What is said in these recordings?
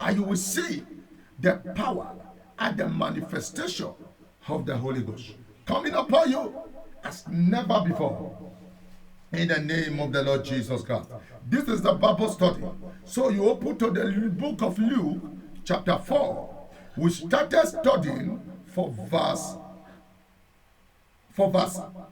and you will see the power and the manifestation of the Holy Ghost coming upon you as never before. In the name of the Lord Jesus Christ. This is the Bible study. So you open to the book of Luke, chapter 4. We started studying for verse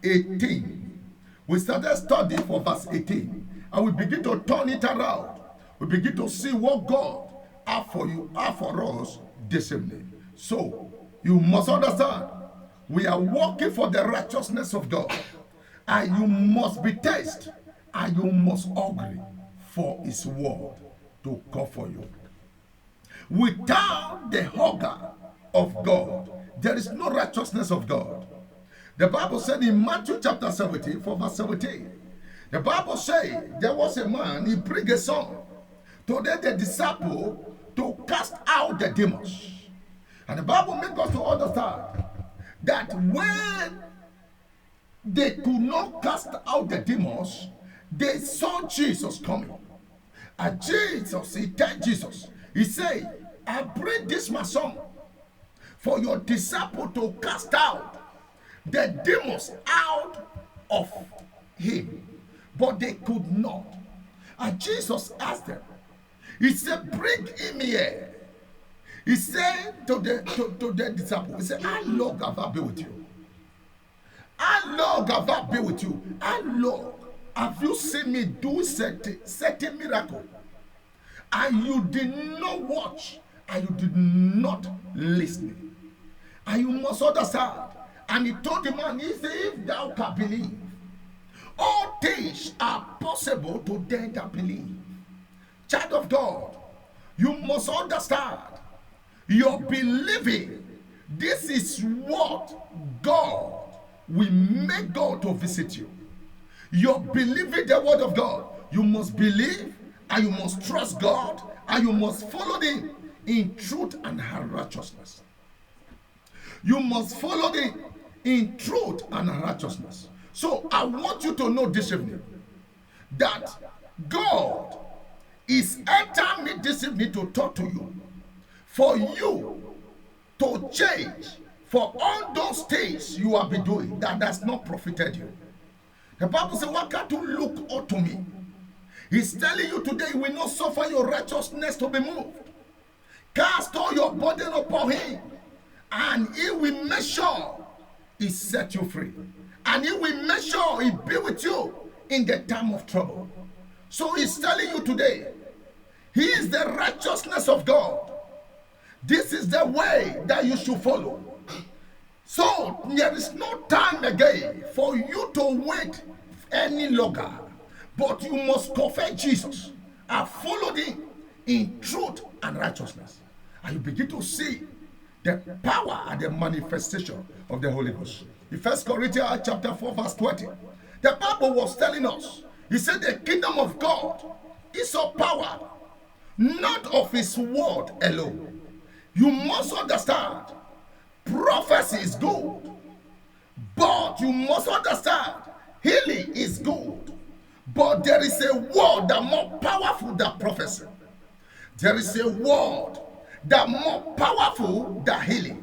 18. We started studying for verse 18. And we begin to turn it around. We begin to see what God has for you, has for us this evening. So you must understand, we are working for the righteousness of God. And you must be tasted, and you must hungry for his word to come for you. Without the hunger of God, there is no righteousness of God. The Bible said in Matthew chapter 17, for verse 17, the Bible said there was a man, he bring a son to the disciple to cast out the demons. And the Bible makes us to understand that when they could not cast out the demons, they saw Jesus coming. And Jesus, he told Jesus, he said, I bring this my son for your disciple to cast out the demons out of him. But they could not. And Jesus asked them, he said, bring him here. He said to the disciple, he said, how long have I been with you? How long have I been with you? How long have you seen me do certain miracle? And you did not watch, and you did not listen. And you must understand. And he told the man, he said, if thou can believe, all things are possible to them that believe. Child of God, you must understand. Your believing, this is what God will make God to visit you. You're believing the word of God. You must believe, and you must trust God, and you must follow him in truth and righteousness. You must follow him in truth and righteousness. So I want you to know this evening that God is entering me this evening to talk to you, for you to change for all those things you have been doing that has not profited you. The Bible says, why can't you look unto me? He's telling you today, you will not suffer your righteousness to be moved. Cast all your burden upon him, and he will make sure he set you free. And he will make sure he be with you in the time of trouble. So he's telling you today, he is the righteousness of God. This is the way that you should follow. So there is no time again for you to wait any longer. But you must confess Jesus and follow him in truth and righteousness. And you begin to see the power and the manifestation of the Holy Ghost. In 1 Corinthians chapter 4 verse 20, the Bible was telling us, he said the kingdom of God is of power, not of his word alone. You must understand, prophecy is good, but you must understand, healing is good, but there is a word that more powerful than prophecy. There is a word that more powerful than healing.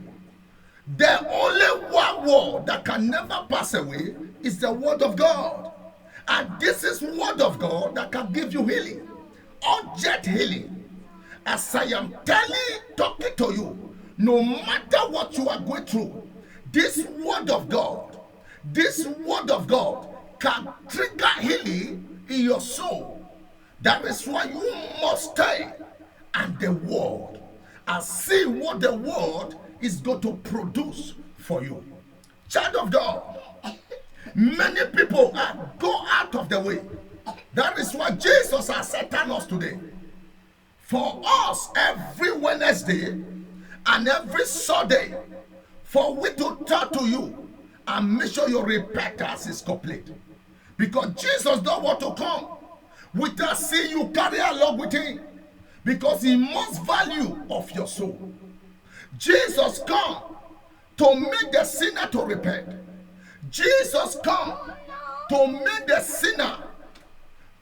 The only one word that can never pass away is the word of God. And this is word of God that can give you healing, urgent healing. As I am talking to you, no matter what you are going through, this word of God can trigger healing in your soul. That is why you must stay and the word and see what the word is going to produce for you. Child of God, many people go out of the way. That is why Jesus has set us today. For us, every Wednesday and every Sunday, for we to talk to you and make sure your repentance is complete. Because Jesus don't want to come without seeing you carry along with him. Because he must value of your soul. Jesus come to make the sinner to repent. Jesus come to make the sinner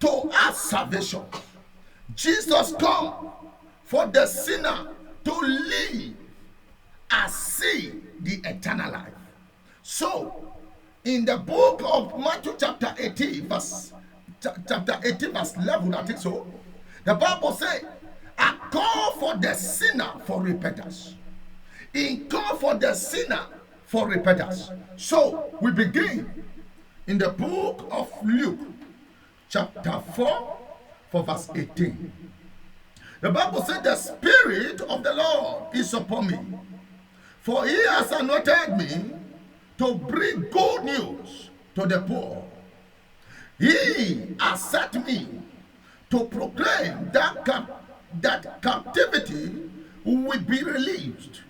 to have salvation. Jesus come for the sinner to live and see the eternal life. So, in the book of Matthew chapter 18, verse 11, I think so, the Bible says, I call for the sinner for repentance. He call for the sinner for repentance. So, we begin in the book of Luke, chapter 4, for verse 18. The Bible said, the Spirit of the Lord is upon me, for he has anointed me to bring good news to the poor. He has set me to proclaim that captivity will be released,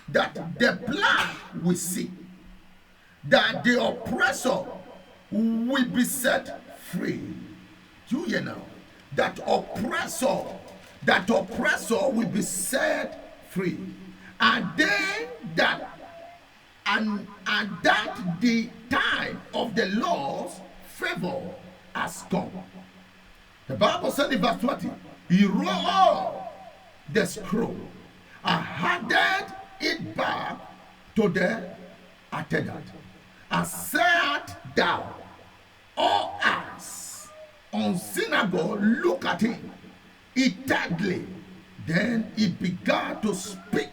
that the blind will see, that the oppressor will be set free. You hear now? That oppressor will be set free. And that the time of the Lord's favor has come. The Bible said in verse 20, he rolled the scroll and handed it back to the attendant and sat down. All eyes on synagogue look at him intently. Then he began to speak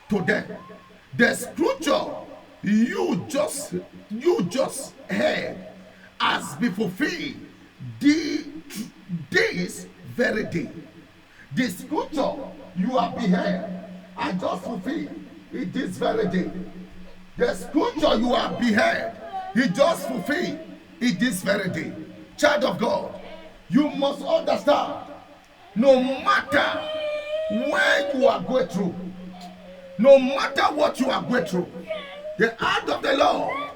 to them. The scripture you just heard has been fulfilled this very day. The scripture you have beheld I just fulfilled it this very day. The scripture you have beheld, he just fulfilled it this very day. Child of God, you must understand, no matter where you are going through, no matter what you are going through, the hand of the Lord,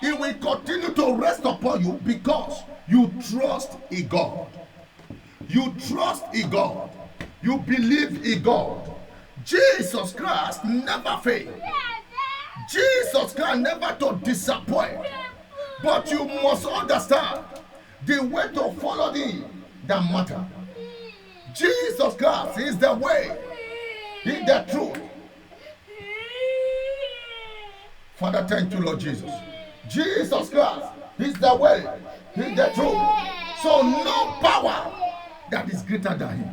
he will continue to rest upon you because you trust in God. You trust in God. You believe in God. Jesus Christ never failed. Jesus Christ never to disappoint. But you must understand the way to follow him that matter. Jesus Christ is the way, is the truth. Father, thank you, Lord Jesus. Jesus Christ is the way, is the truth. So no power that is greater than him.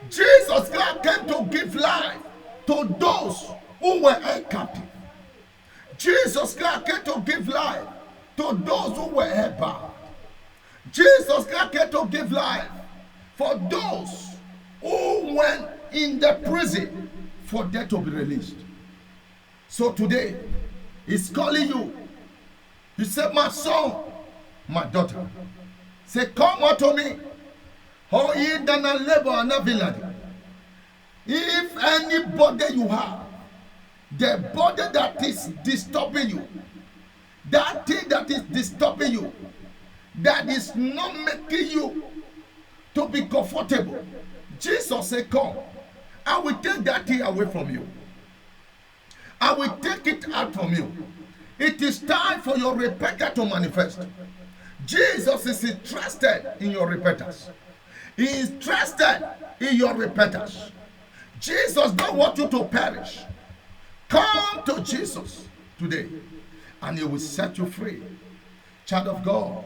Jesus Christ came to give life to those who were held captive. Jesus Christ came to give life to those who were held bound. Jesus Christ came to give life for those who went in the prison for them to be released. So today, he's calling you. He said, my son, my daughter, say, come unto me. Oh, ye that are labor and not village. If anybody you have, the body that is disturbing you, that thing that is disturbing you, that is not making you to be comfortable, Jesus said, come. I will take that thing away from you. I will take it out from you. It is time for your repentance to manifest. Jesus is interested in your repentance. He is interested in your repentance. Jesus don't want you to perish. Come to Jesus today and he will set you free. Child of God,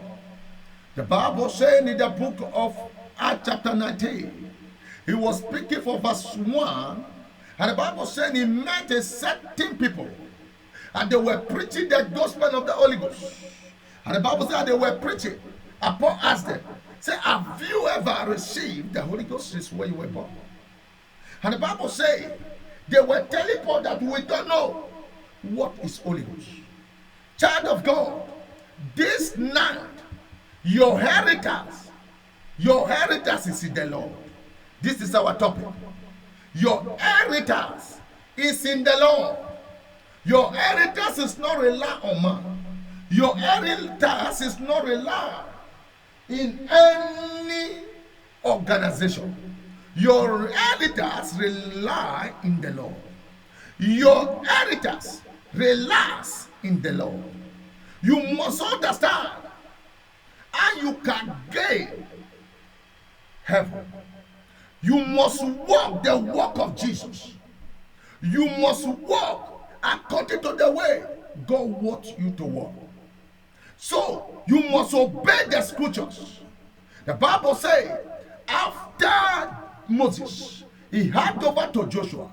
the Bible saying in the book of Acts chapter 19, he was speaking for verse 1, and the Bible saying he met a certain people and they were preaching the gospel of the Holy Ghost. And the Bible said they were preaching. And Paul asked them, say, have you ever received the Holy Ghost since when you were born? And the Bible says they were telling Paul that we don't know what is Holy Ghost. Child of God, this night, your inheritance is in the Lord. This is our topic. Your inheritance is in the Lord. Your inheritance is not rely on man. Your inheritance is not rely in any organization. Your inheritance rely in the Lord. Your inheritance relies in the Lord. You must understand how you can gain heaven. You must walk the walk of Jesus. You must walk according to the way God wants you to walk. So you must obey the scriptures. The Bible says, after Moses, he handed over to Joshua.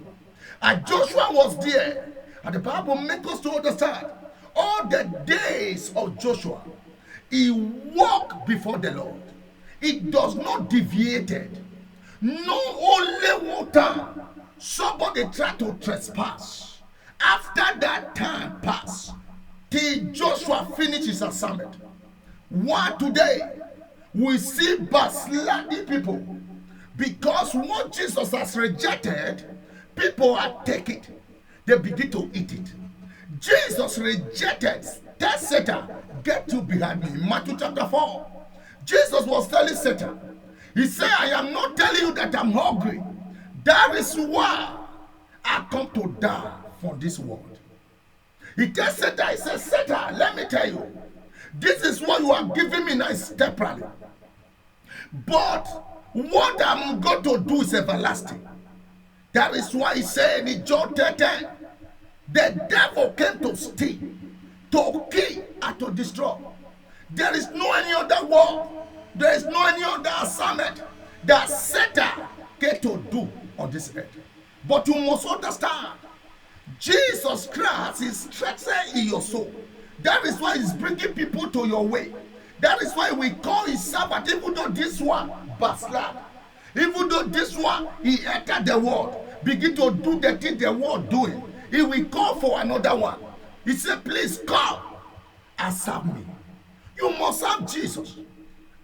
And Joshua was there. And the Bible makes us to understand all the days of Joshua, he walked before the Lord. It does not deviated. No only water. Somebody tried to trespass. After that time passed, till Joshua finished his assignment. Why today we see backsliding people? Because what Jesus has rejected, people are taking it. They begin to eat it. Jesus rejected. Tell Satan, get you behind me. Matthew chapter 4. Jesus was telling Satan, he said, I am not telling you that I'm hungry. That is why I come to die for this world. He tells Satan, he says, Satan, let me tell you, this is what you are giving me now is temporary. But what I'm going to do is everlasting. That is why he said in John 10:10, the devil came to steal, to kill, and to destroy. There is no any other word. There is no any other assignment that Satan came to do on this earth. But you must understand, Jesus Christ is strengthening in your soul. That is why he's bringing people to your way. That is why we call his servant, even though this one backslid. Even though this one, he entered the world, begin to do the thing the world doing. He will call for another one. He said, please come and serve me. You must serve Jesus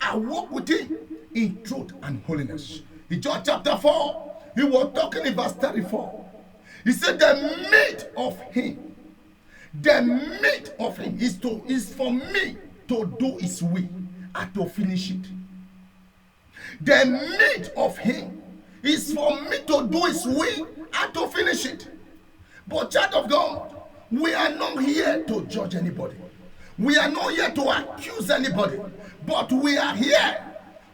and walk with him in truth and holiness. In John chapter 4, he was talking in verse 34. He said, the meat of him is for me to do his will and to finish it. The meat of him is for me to do his will and to finish it. But child of God, we are not here to judge anybody. We are not here to accuse anybody. But we are here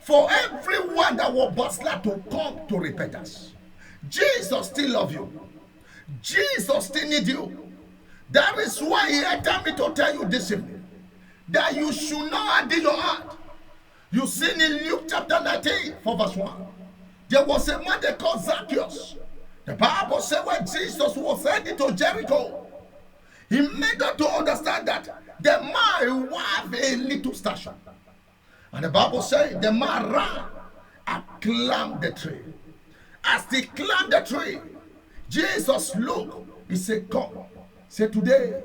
for everyone that will backslide to come to repentance. Jesus still loves you. Jesus still needs you. That is why he had me to tell you this evening that you should not harden your heart. You see in Luke chapter 19, for verse 1, there was a man they called Zacchaeus. The Bible said when Jesus was heading to Jericho, he made us to understand that the man have a little stature. And the Bible said the man ran and climbed the tree. As he climbed the tree, Jesus looked. He said, come. He said, today,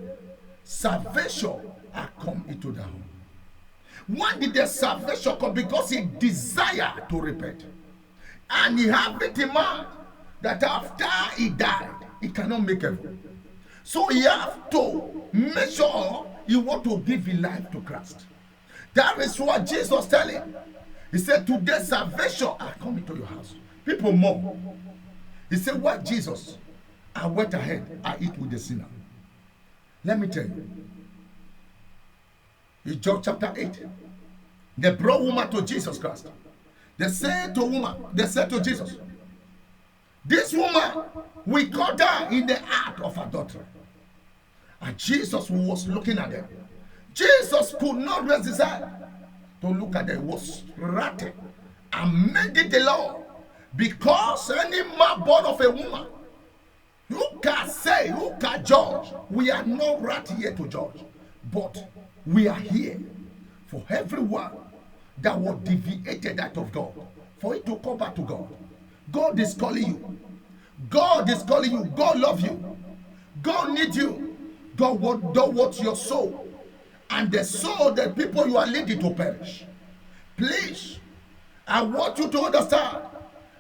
salvation has come into the home. Why did the salvation come? Because he desired to repent. And he had it in mind that after he died, he cannot make heaven. So he have to make sure he want to give his life to Christ. That is what Jesus tell him. He said, today salvation are coming to your house. People mourn. He said, why Jesus? I went ahead, I eat with the sinner. Let me tell you. In John chapter 8, they brought woman to Jesus Christ. They said to Jesus, this woman, we caught her in the act of adultery. And Jesus was looking at them. Jesus could not resist her to look at them. He was wrathing and made it the law. Because any man born of a woman, who can say, who can judge? We are not right here to judge. But we are here for everyone that was deviated out of God, for it to come back to God. God is calling you. God is calling you. God loves you. God needs you. God wants your soul. And the soul, the people you are leading to perish. Please, I want you to understand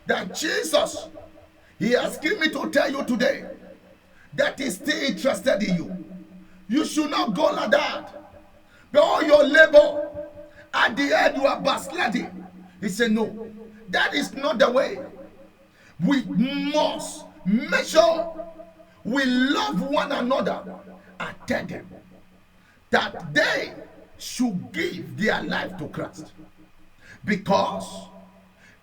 that Jesus, he has given me to tell you today that he's still interested in you. You should not go like that. But all your labor, at the end you are backsliding. He said, no, that is not the way. We must make sure we love one another and tell them that they should give their life to Christ. Because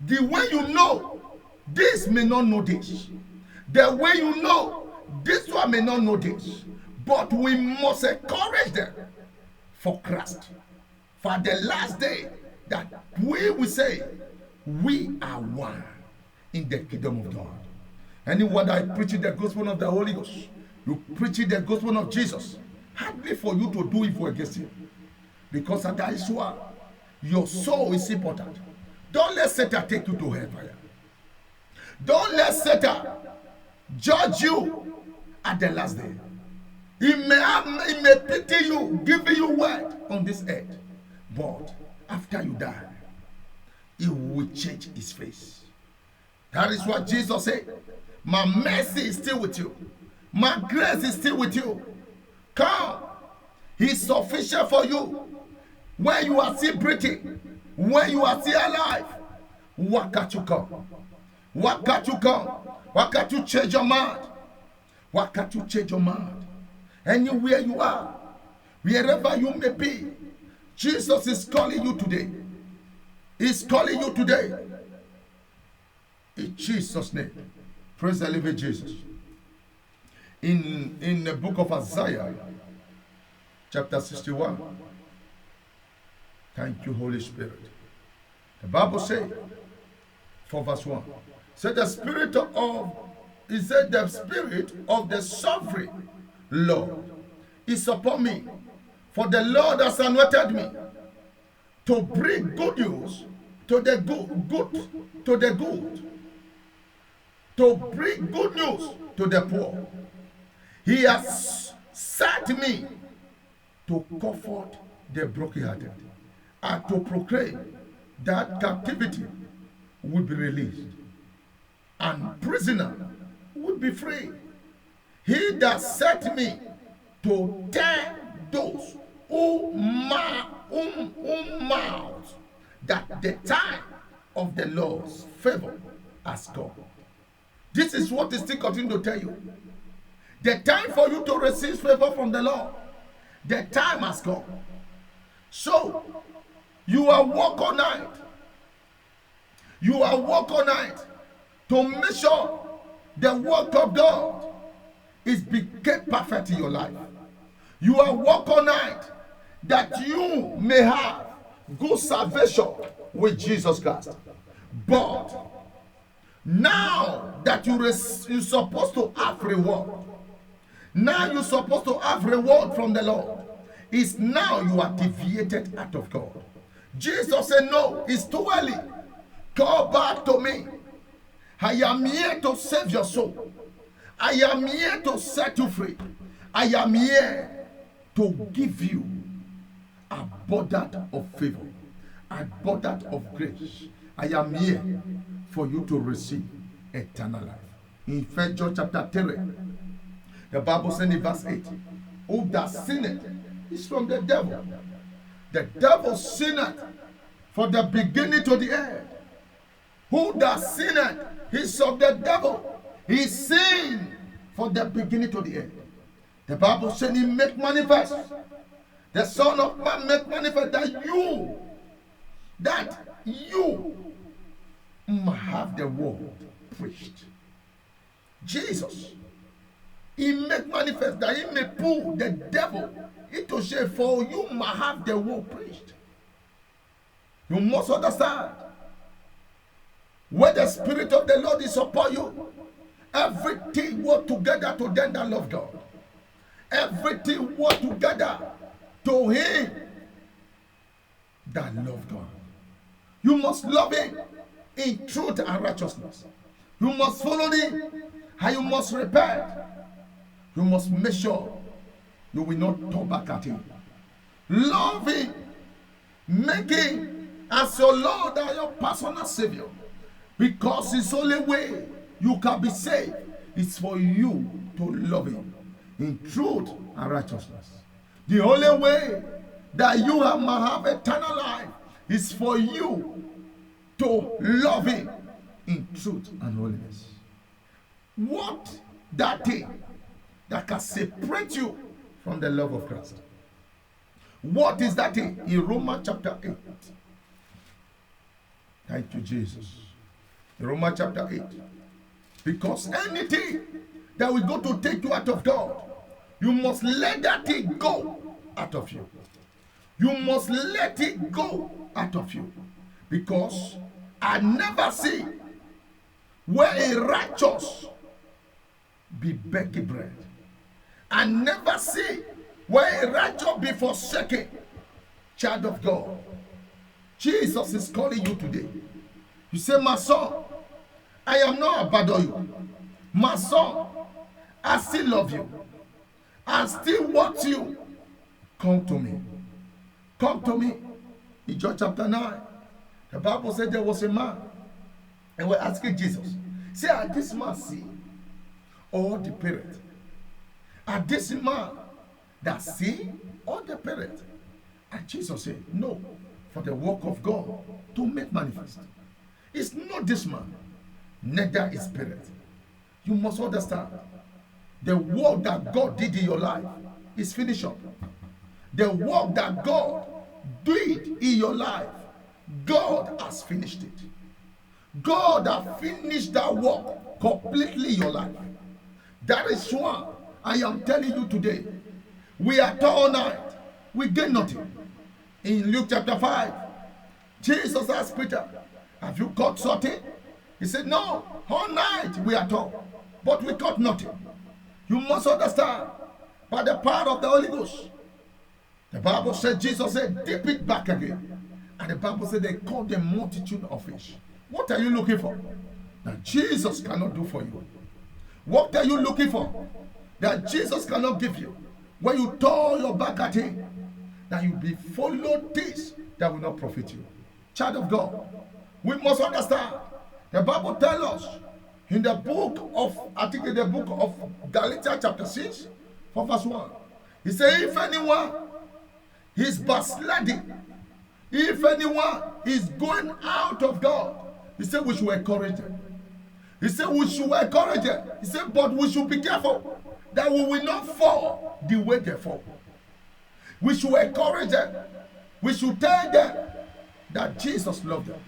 the way you know this may not know this. The way you know, this one may not know this. But we must encourage them for Christ. For the last day, that we will say, we are one in the kingdom of God. Anyone that preaches the gospel of the Holy Ghost, you preach the gospel of Jesus, hardly for you to do evil against him. Because that is why your soul is important. Don't let Satan take you to hellfire. Don't let Satan judge you at the last day. He may pity you, give you word on this earth. But after you die, he will change his face. That is what Jesus said. My mercy is still with you. My grace is still with you. Come. He's sufficient for you. When you are still breathing, when you are still alive, why can't you come? Why can't you come? Why can't you change your mind? Why can't you change your mind? Anywhere you are, wherever you may be, Jesus is calling you today. He's calling you today. In Jesus' name. Praise the living Jesus. In the book of Isaiah, chapter 61. Thank you, Holy Spirit. The Bible says, for verse 1, said the Spirit of the sovereign Lord is upon me, for the Lord has anointed me to bring good news to the good, to bring good news to the poor. He has sent me to comfort the brokenhearted and to proclaim that captivity will be released and prisoner will be free. He that sent me to tell those who mouth that the time of the Lord's favor has come. This is what is still continuing to tell you. The time for you to receive favor from the Lord, the time has come. So, you are work all night. You are work all night to make sure the work of God is become perfect in your life. You are work all night that you may have good salvation with Jesus Christ. But now that you're supposed to have reward, now you're supposed to have reward from the Lord, it's now you are deviated out of God. Jesus said, no, it's too early. Come back to me. I am here to save your soul. I am here to set you free. I am here to give you abundance of favor, abundance of grace. I am here for you to receive eternal life. In 1 John chapter 3, the Bible says in verse 8, who that sinneth is from the devil. The devil sinneth from the beginning to the end. Who that sinneth is of the devil. He sinned from the beginning to the end. The Bible says he make manifest. The Son of Man make manifest that you might have the word preached. Jesus, he make manifest that he may pull the devil into shape for you might have the word preached. You must understand. When the Spirit of the Lord is upon you, everything work together to them that love God. Everything work together to him that love God. You must love him in truth and righteousness. You must follow him and you must repent. You must make sure you will not turn back at him. Love him. Make him as your Lord and your personal Savior. Because it's the only way you can be saved is for you to love him in truth and righteousness. The only way that you might have eternal life is for you to love him in truth and holiness. What that thing that can separate you from the love of Christ? What is that thing? In Romans chapter 8. Thank you, Jesus. Romans chapter 8. Because anything that will go to take you out of God, you must let that thing go out of you. You must let it go out of you. Because I never see where a righteous be begging bread. I never see where a righteous be forsaken. Child of God, Jesus is calling you today. You say, my son, I am not abandon you. My son, I still love you. I still want you. Come to me. Come to me. In John chapter 9, the Bible said there was a man, and we're asking Jesus, say, are this man see or the parent? Are this man that see or the parent? And Jesus said, no, for the work of God to make manifest. It's not this man, neither his parent. You must understand, the work that God did in your life is finished up. The work that God did in your life, God has finished it. God has finished that work completely in your life. That is why I am telling you today, we are all night, we get nothing. In Luke chapter 5, Jesus asked Peter, have you caught something? He said, no, all night we are taught, but we caught nothing. You must understand, by the power of the Holy Ghost, the Bible said, Jesus said, dip it back again. And the Bible said they caught the multitude of fish. What are you looking for that Jesus cannot do for you? What are you looking for that Jesus cannot give you? When you turn your back at him, that you be followed this that will not profit you. Child of God, we must understand. The Bible tells us in the book of, I think in the book of Galatians chapter 6, from verse 1. He said, if anyone is backsliding, if anyone is going out of God, he said we should encourage them. He said we should encourage them. He said, but we should be careful that we will not fall the way they fall. We should encourage them. We should tell them that Jesus loved them.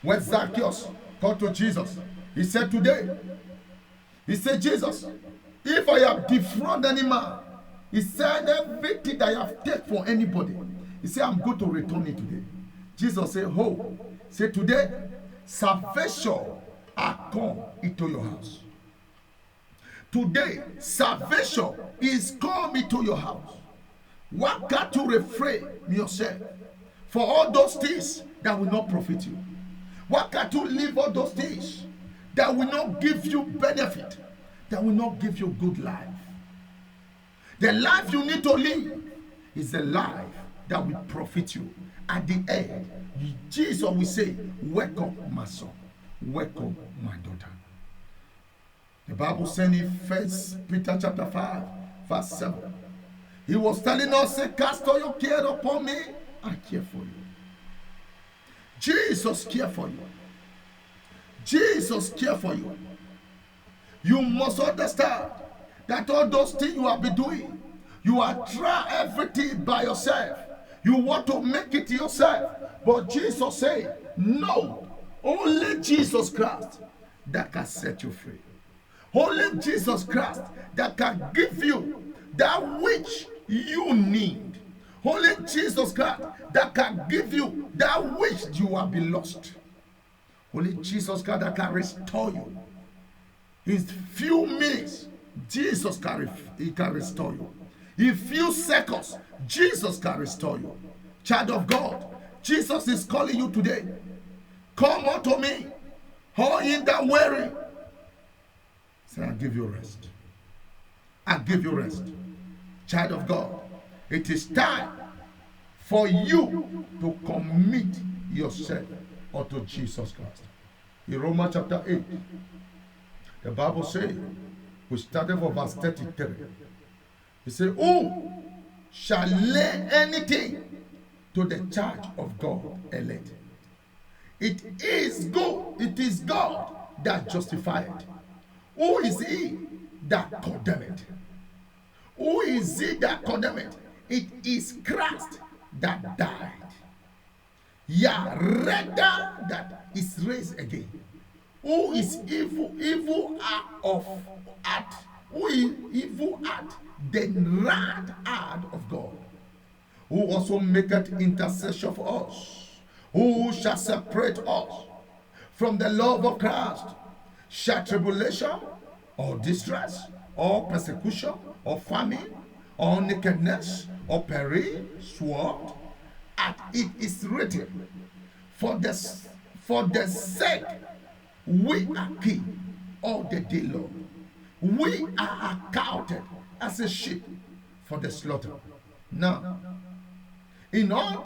When Zacchaeus called to Jesus, he said today, he said, Jesus, if I have defrauded any man, he said everything that I have taken for anybody, he said, I'm going to return it today. Jesus said, oh, say today, salvation has come into your house. Today, salvation is come into your house. Why can't you refrain yourself for all those things that will not profit you? Why can't you leave all those things that will not give you benefit, that will not give you good life? The life you need to live is the life that will profit you. At the end, Jesus will say, welcome my son, welcome my daughter. The Bible said in 1 Peter chapter 5, verse 7, he was telling us, say, cast all your care upon me, I care for you. Jesus cares for you. Jesus cares for you. You must understand that all those things you have been doing, you are trying everything by yourself. You want to make it yourself. But Jesus said, no, only Jesus Christ that can set you free. Only Jesus Christ that can give you that which you need. Only Jesus Christ that can give you that which you have been lost. Only Jesus Christ that can restore you. In few minutes, Jesus can restore you. In few seconds, Jesus can restore you. Child of God, Jesus is calling you today. Come unto me, all in that weary. Say, I'll give you rest. I'll give you rest. Child of God, it is time for you to commit yourself unto Jesus Christ. In Romans chapter 8, the Bible says, we started from verse 33. He said, who shall lay anything to the charge of God elect? It is God that justified. Who is he that condemned? Who is he that condemned? It is Christ that died. Yeah, rather that is raised again. who is evil at, who is evil at the right hand of God, who also maketh intercession for us. Who shall separate us from the love of Christ? Shall tribulation, or distress, or persecution, or famine, or nakedness, or peril, sword? As it is written, for the sake we are killed all the day long. We are accounted as a sheep for the slaughter. Now, in all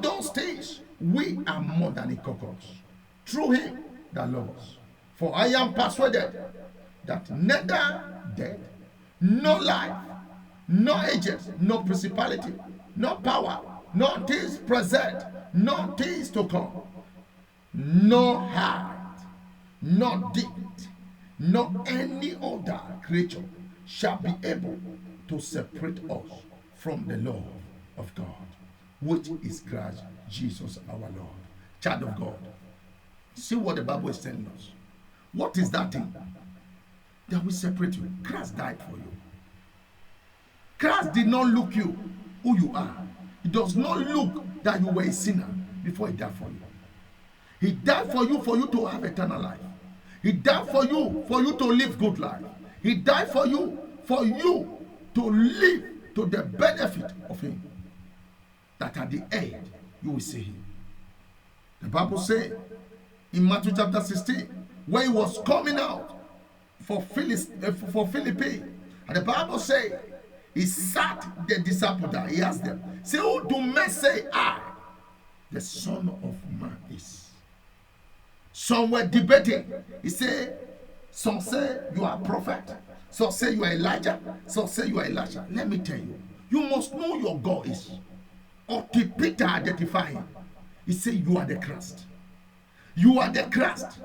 those things, we are more than a conquerors through him that loves us. For I am persuaded that neither death, nor life, nor ages, nor principality, nor power, nor things present, nor things to come, nor height, nor depth, nor any other creature shall be able to separate us from the love of God, which is Christ Jesus our Lord. Child of God, see what the Bible is telling us. What is that thing that will separate you? Christ died for you. Christ did not look you who you are. He does not look that you were a sinner before he died for you. He died for you to have eternal life. He died for you to live good life. He died for you to live to the benefit of him, that at the end you will see him. The Bible says in Matthew chapter 16, when he was coming out for Philippi, and the Bible says he sat the disciples down. He asked them, say, who do men say I, the Son of Man, is? Some were debating. He said, some say you are a prophet, some say you are Elijah, some say you are Elisha. Let me tell you, you must know your God is. Or to Peter identify him. He said, you are the Christ. You are the Christ.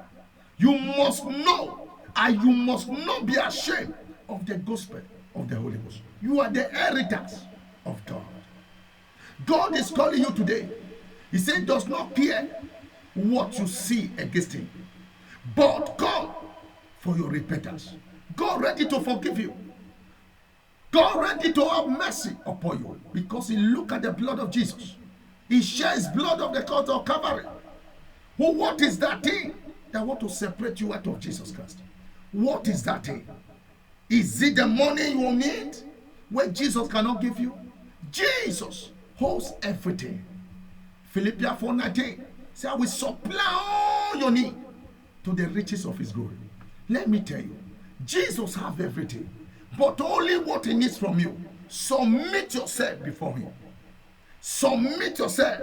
You must know, and you must not be ashamed of the gospel of the Holy Ghost. You are the inheritors of God. God is calling you today. He said, does not care what you see against him, but God for your repentance. God ready to forgive you. God ready to have mercy upon you, because he look at the blood of Jesus. He shares blood of the cross of Calvary. What is that thing that want to separate you out of Jesus Christ? What is that thing? Is it the money you need where Jesus cannot give you? Jesus holds everything. Philippians 4:19 says, I will supply all your need to the riches of his glory. Let me tell you, Jesus has everything, but only what he needs from you. Submit yourself before him. Submit yourself.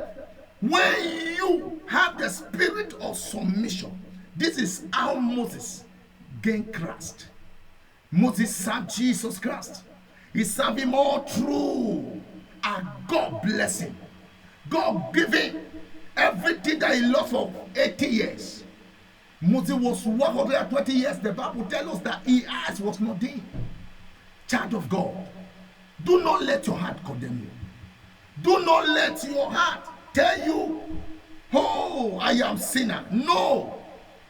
When you have the spirit of submission, this is how Moses gained Christ. Moses served Jesus Christ. He served him all through, and God bless him. God gave him everything that he lost for 80 years. Moses was 120 years. The Bible tells us that his eyes was not dim. Child of God, do not let your heart condemn you. Do not let your heart tell you, oh, I am sinner. No,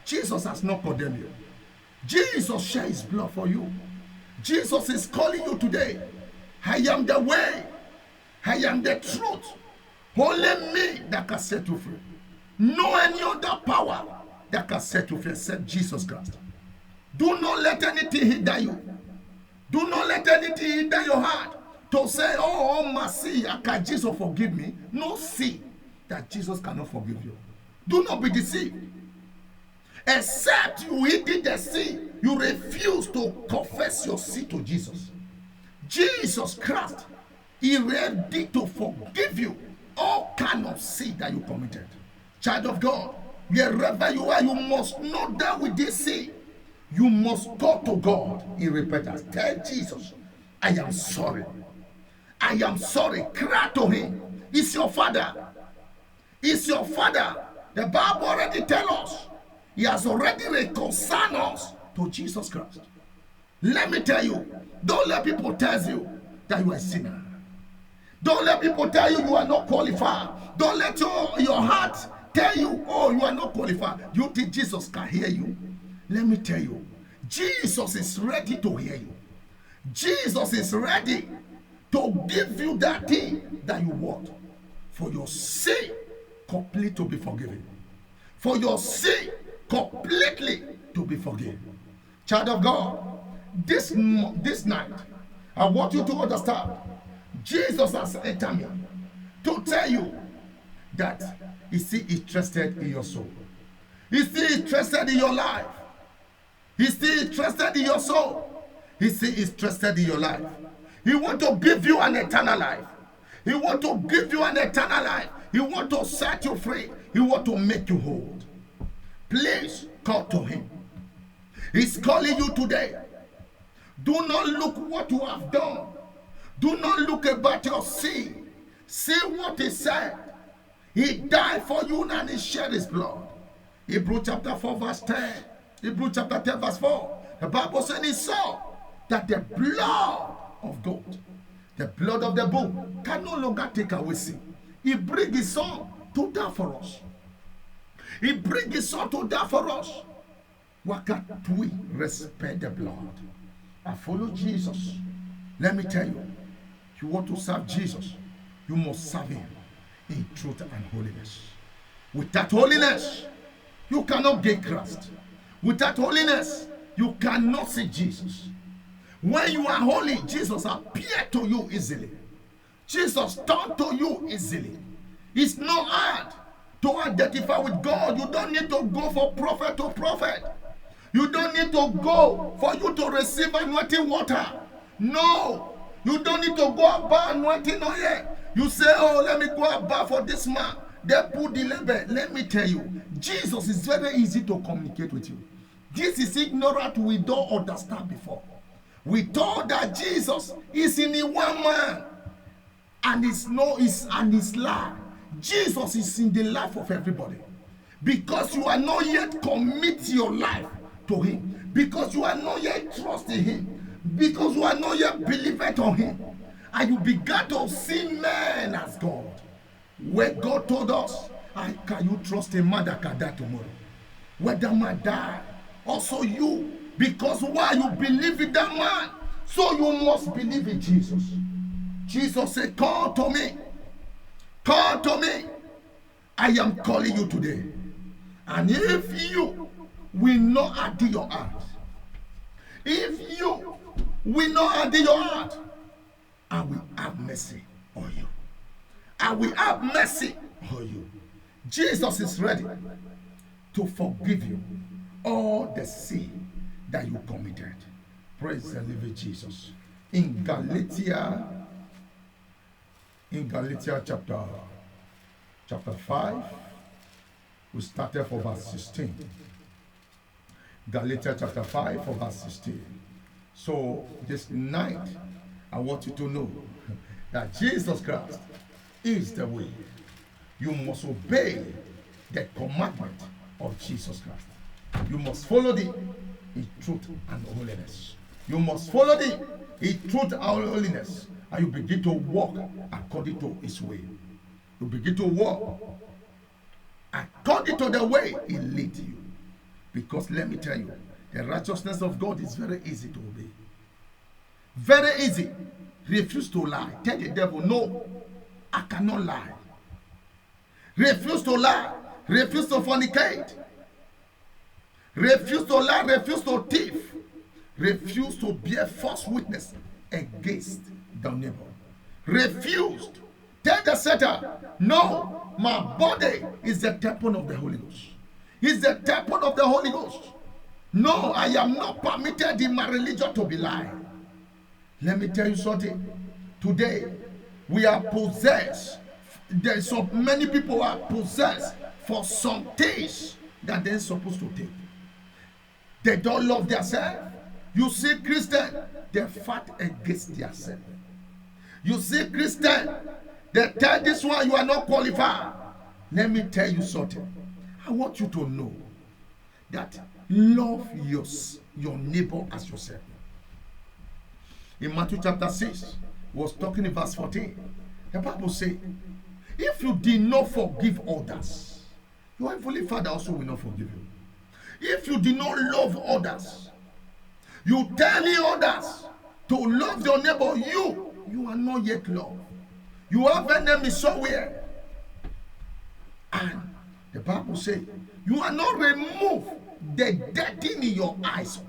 Jesus has not condemned you. Jesus shed his blood for you. Jesus is calling you today. I am the way. I am the truth. Only me that can set you free. No any other power that can set you free except Jesus Christ. Do not let anything hinder you. Do not let anything hinder your heart to say, oh, mercy, can Jesus forgive me? No, see that Jesus cannot forgive you. Do not be deceived. Except you eat the sin, you refuse to confess your sin to Jesus. Jesus Christ, he ready to forgive you all kind of sin that you committed. Child of God, wherever you are, you must not die with this sin. You must go to God in repentance. Tell Jesus, I am sorry. I am sorry. Cry to him. He's your father. He's your father. The Bible already tells us. He has already reconciled us to Jesus Christ. Let me tell you, don't let people tell you that you are a sinner. Don't let people tell you you are not qualified. Don't let your heart tell you, oh, you are not qualified. You think Jesus can hear you? Let me tell you, Jesus is ready to hear you. Jesus is ready to give you that thing that you want. For your sin completely to be forgiven. For your sin completely to be forgiven. Child of God, this night, I want you to understand, Jesus has entered me to tell you that He's still interested in your soul. He's still interested in your life. He's still interested in your soul. He's still interested in your life. He wants to give you an eternal life. He wants to give you an eternal life. He wants to set you free. He wants to make you whole. Please call to Him. He's calling you today. Do not look what you have done. Do not look about your sin. See what He said. He died for you and He shed His blood. Hebrews chapter 4 verse 10. Hebrews chapter 10 verse 4. The Bible said He saw that the blood of goat, the blood of the bull, can no longer take away sin. He brings His Son to die for us. He brings His Son to die for us. Why can't we respect the blood? I follow Jesus. Let me tell you, if you want to serve Jesus, you must serve Him in truth and holiness. Without holiness, you cannot get Christ. Without holiness, you cannot see Jesus. When you are holy, Jesus appears to you easily. Jesus talks to you easily. It's not hard to identify with God. You don't need to go for prophet to prophet. You don't need to go for you to receive anointing water. No. You don't need to go about anointing oil. You say, oh, let me go about for this man. They put the label. Let me tell you, Jesus is very easy to communicate with you. This is ignorant we don't understand before. We thought that Jesus is in the one man and it's life. Jesus is in the life of everybody. Because you are not yet commit your life to Him. Because you are not yet trusting Him. Because you are not yet believing on Him. And you began to see men as God. Where God told us, can you trust a man that can die tomorrow? Where that man die, also you. Because why you believe in that man, so you must believe in Jesus. Jesus said, call to me. Call to me. I am calling you today. And if you will not add your heart, if you will not add your heart, I will have mercy on you. I will have mercy on you. Jesus is ready to forgive you all the sin that you committed. Praise the living Jesus. In Galatia chapter 5, we started from verse 16. Galatia chapter 5 from verse 16. So this night, I want you to know that Jesus Christ is the way. You must obey the commandment of Jesus Christ. You must follow the in truth and holiness. You must follow the in truth and holiness, and you begin to walk according to His way. You begin to walk according to the way He leads you. Because let me tell you, the righteousness of God is very easy to obey. Very easy. Refuse to lie. Tell the devil, no, I cannot lie. Refuse to lie. Refuse to fornicate. Refuse to lie. Refuse to thief. Refuse to bear false witness against the neighbor. Refused. Tell the Satan, no, my body is the temple of the Holy Ghost. It's the temple of the Holy Ghost. No, I am not permitted in my religion to be lying. Let me tell you something. Today, we are possessed. There's so many people are possessed for some things that they're supposed to take. They don't love themselves. You see Christian, they fight against themselves. You see Christian, they tell this one you are not qualified. Let me tell you something. I want you to know that love your neighbor as yourself. In Matthew chapter 6, was talking in verse 14. The Bible says, if you did not forgive others your heavenly Father also will not forgive you. If you did not love others, you telling others to love your neighbor, you are not yet loved. You have enemy somewhere. And the Bible says, you are not remove the dead in your eyes,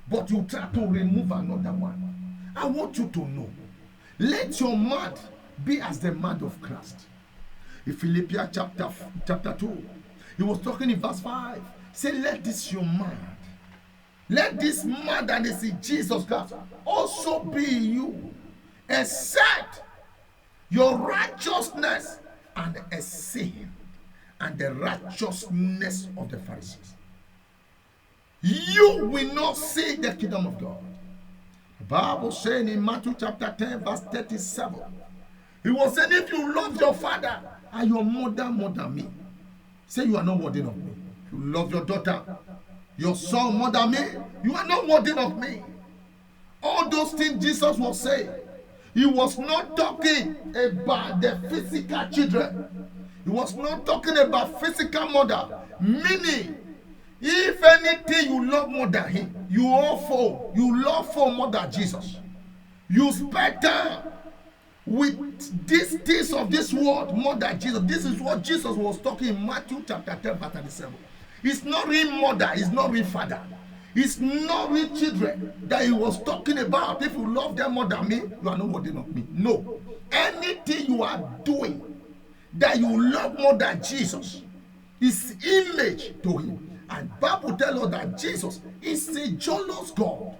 but you try to remove another one. I want you to know, let your mind be as the mind of Christ. In Philippians chapter 2, he was talking in verse 5. Say, let this your mind, let this mind that is in Jesus Christ also be in you, except your righteousness and a sin and the righteousness of the Pharisees. You will not see the kingdom of God. The Bible saying in Matthew chapter 10 verse 37, he was saying, if you love your father and your mother more than me, say you are not worthy of me. If you love your daughter, your son more than me, you are not worthy of me. All those things Jesus was saying, he was not talking about the physical children. He was not talking about physical mother. Meaning, if anything you love more than him, you love for more than Jesus. You spend time with these things of this world more than Jesus. This is what Jesus was talking in Matthew chapter 10 verse 37. It's not real mother, it's not real father. It's not real children that he was talking about. If you love them more than me, you are not worthy of me. No. Anything you are doing that you love more than Jesus is image to him. And Bible tells us that Jesus is a jealous God.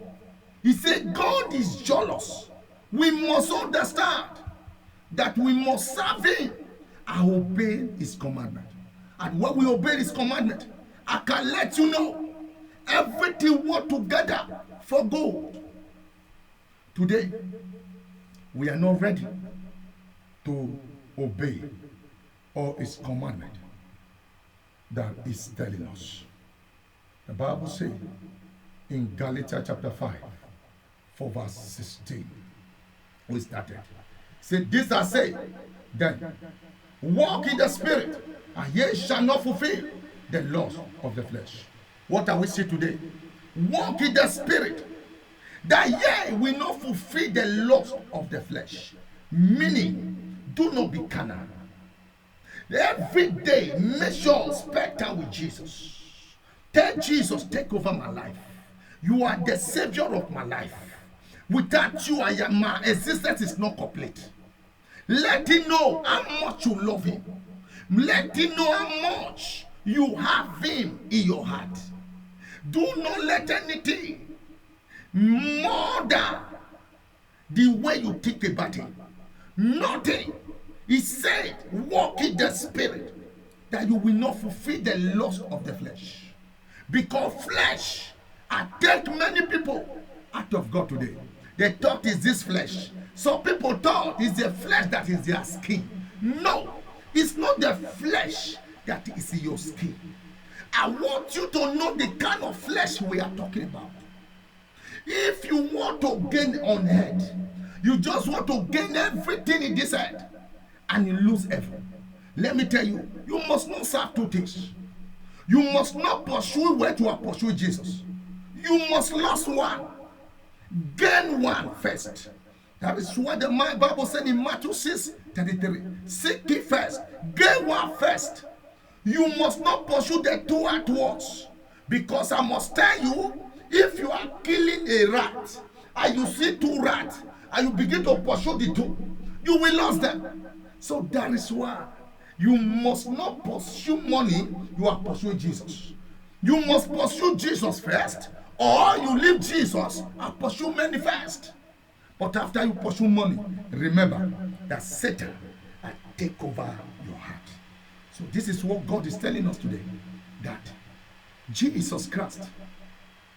He said God is jealous. We must understand that we must serve him and obey his commandment. And when we obey his commandment, I can let you know everything work together for good. Today, we are not ready to obey all his commandment that is telling us. The Bible says in Galatians chapter 5, for verse 16, we started. Say, this I say, then walk in the spirit, and ye shall not fulfill the lust of the flesh. What are we saying today? Walk in the spirit, that ye will not fulfill the lust of the flesh. Meaning, do not be carnal. Every day, make sure spend time with Jesus. Tell Jesus, take over my life. You are the savior of my life. Without you, my existence is not complete. Let him know how much you love him. Let him know how much you have him in your heart. Do not let anything murder the way you think about him. Nothing. He said, walk in the spirit, that you will not fulfill the lust of the flesh. Because flesh attack many people out of God today. They thought it's this flesh. Some people thought it's the flesh that is their skin. No, it's not the flesh that is in your skin. I want you to know the kind of flesh we are talking about. If you want to gain on head, you just want to gain everything in this head, and you lose everything. Let me tell you, you must not serve two things. You must not pursue where you are pursuing Jesus. You must lose one. Gain one first. That is what the Bible said in Matthew 6:33. Seek it first. Gain one first. You must not pursue the two at once. Because I must tell you, if you are killing a rat, and you see two rats, and you begin to pursue the two, you will lose them. So that is why you must not pursue money, you are pursuing Jesus. You must pursue Jesus first, or you leave Jesus and pursue money first. But after you pursue money, remember that Satan will take over your heart. So this is what God is telling us today, that Jesus Christ,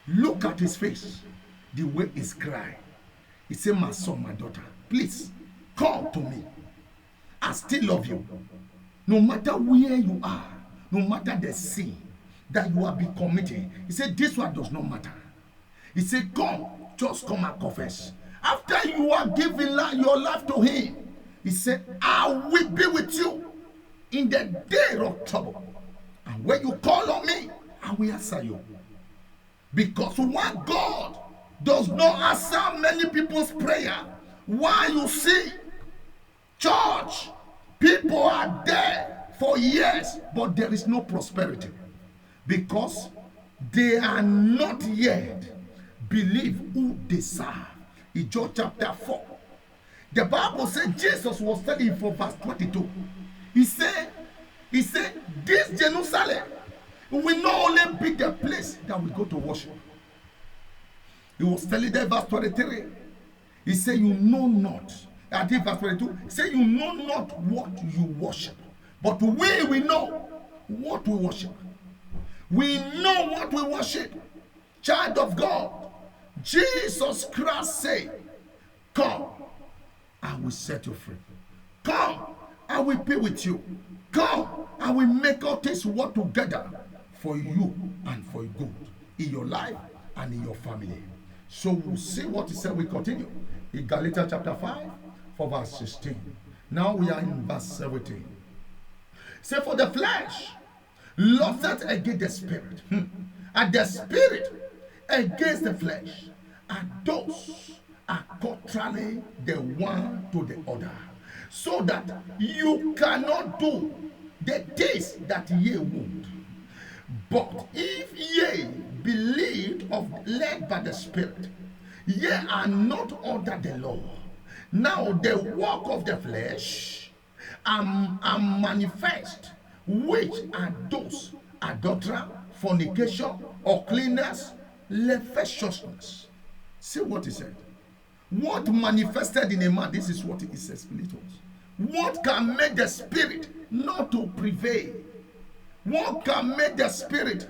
look at his face, the way he's crying. He said, my son, my daughter, please come to me. I still love you. No matter where you are, no matter the sin that you have been committing. He said, this one does not matter. He said, come, just come and confess. After you are giving your life to him, he said, I will be with you in the day of trouble. And when you call on me, I will answer you. Because one God does not answer many people's prayer. Why you see church, people are there for years, but there is no prosperity. Because they are not yet believe who they serve. In John chapter 4, the Bible said Jesus was telling from verse 22. He said, this Jerusalem will not only be the place that we go to worship. He was telling them verse 23. He said, you know not. I think verse 22. He said, you know not what you worship. But we know what we worship. We know what we worship. Child of God, Jesus Christ said, come, I will set you free. Come, I will be with you. Come, I will make all things work together for you and for your good in your life and in your family. So we'll see what he said. We continue in Galatians chapter 5 for verse 16. Now we are in verse 17. Say, for the flesh lusteth against the spirit, and the spirit against the flesh, and those are contrary the one to the other, so that you cannot do the things that ye would. But if ye believe of led by the Spirit, ye are not under the law. Now the work of the flesh are manifest, which are those adultery, fornication, uncleanness, lasciviousness. See what he said. What manifested in a man, this is what he says. What can make the spirit not to prevail? What can make the spirit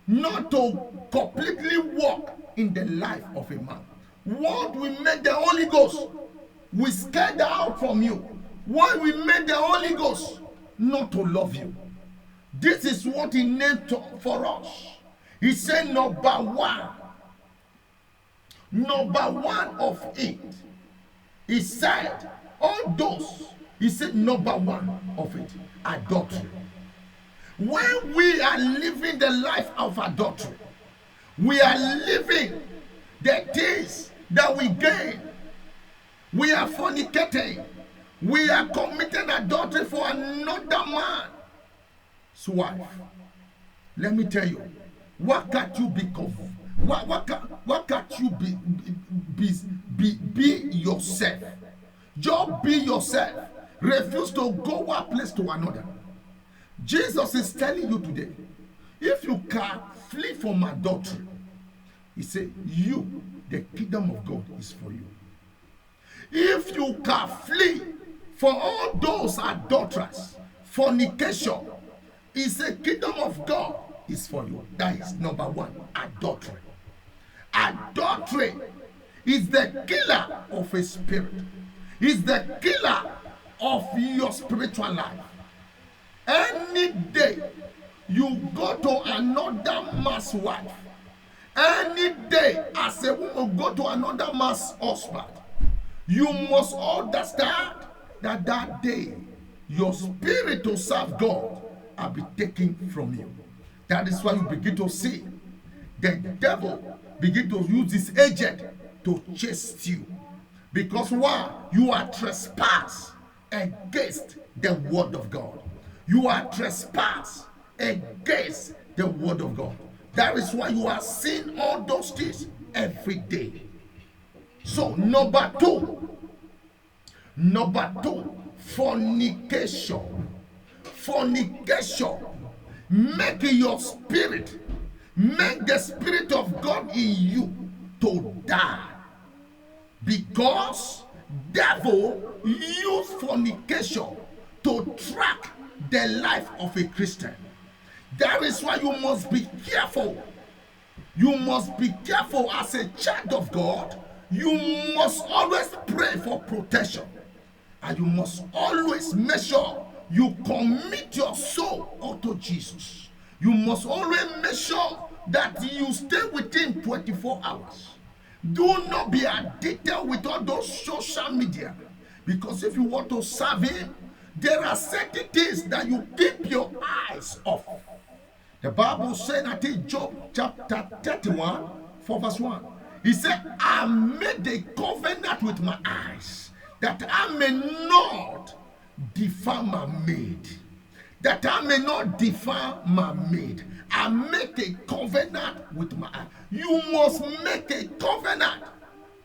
not to completely walk in the life of a man? What will make the Holy Ghost we scared out from you? What will make the Holy Ghost not to love you? This is what he named for us. He said number one of it. He said all those. He said number one of it, adultery. When we are living the life of adultery, we are living the things that we gain. We are fornicating. We are committing adultery for another man's wife. Let me tell you, what can't you become? What can't you be yourself? Just be yourself. Refuse to go one place to another. Jesus is telling you today, if you can flee from adultery, he said, the kingdom of God is for you. If you can flee from all those adulterers, fornication, he said, kingdom of God is for you. That is number one, adultery. Adultery is the killer of a spirit. Is the killer of your spiritual life. Any day you go to another man's wife, any day as a woman go to another man's husband, you must understand that that day your spirit to serve God will be taken from you. That is why you begin to see the devil begin to use his agent to chase you. Because why? You are trespass against the word of God. You are trespass against the word of God. That is why you are seeing all those things every day. So number two, fornication. Fornication. Make your spirit, make the spirit of God in you to die. Because devil use fornication to track the life of a Christian. That is why you must be careful. You must be careful as a child of God. You must always pray for protection. And you must always make sure you commit your soul unto Jesus. You must always make sure that you stay with him 24 hours. Do not be addicted with all those social media. Because if you want to serve him, there are certain things that you keep your eyes off. The Bible said that in Job chapter 31, 4 verse 1, he said, I made a covenant with my eyes that I may not defile my maid. That I may not defile my maid. I make a covenant with my eyes. You must make a covenant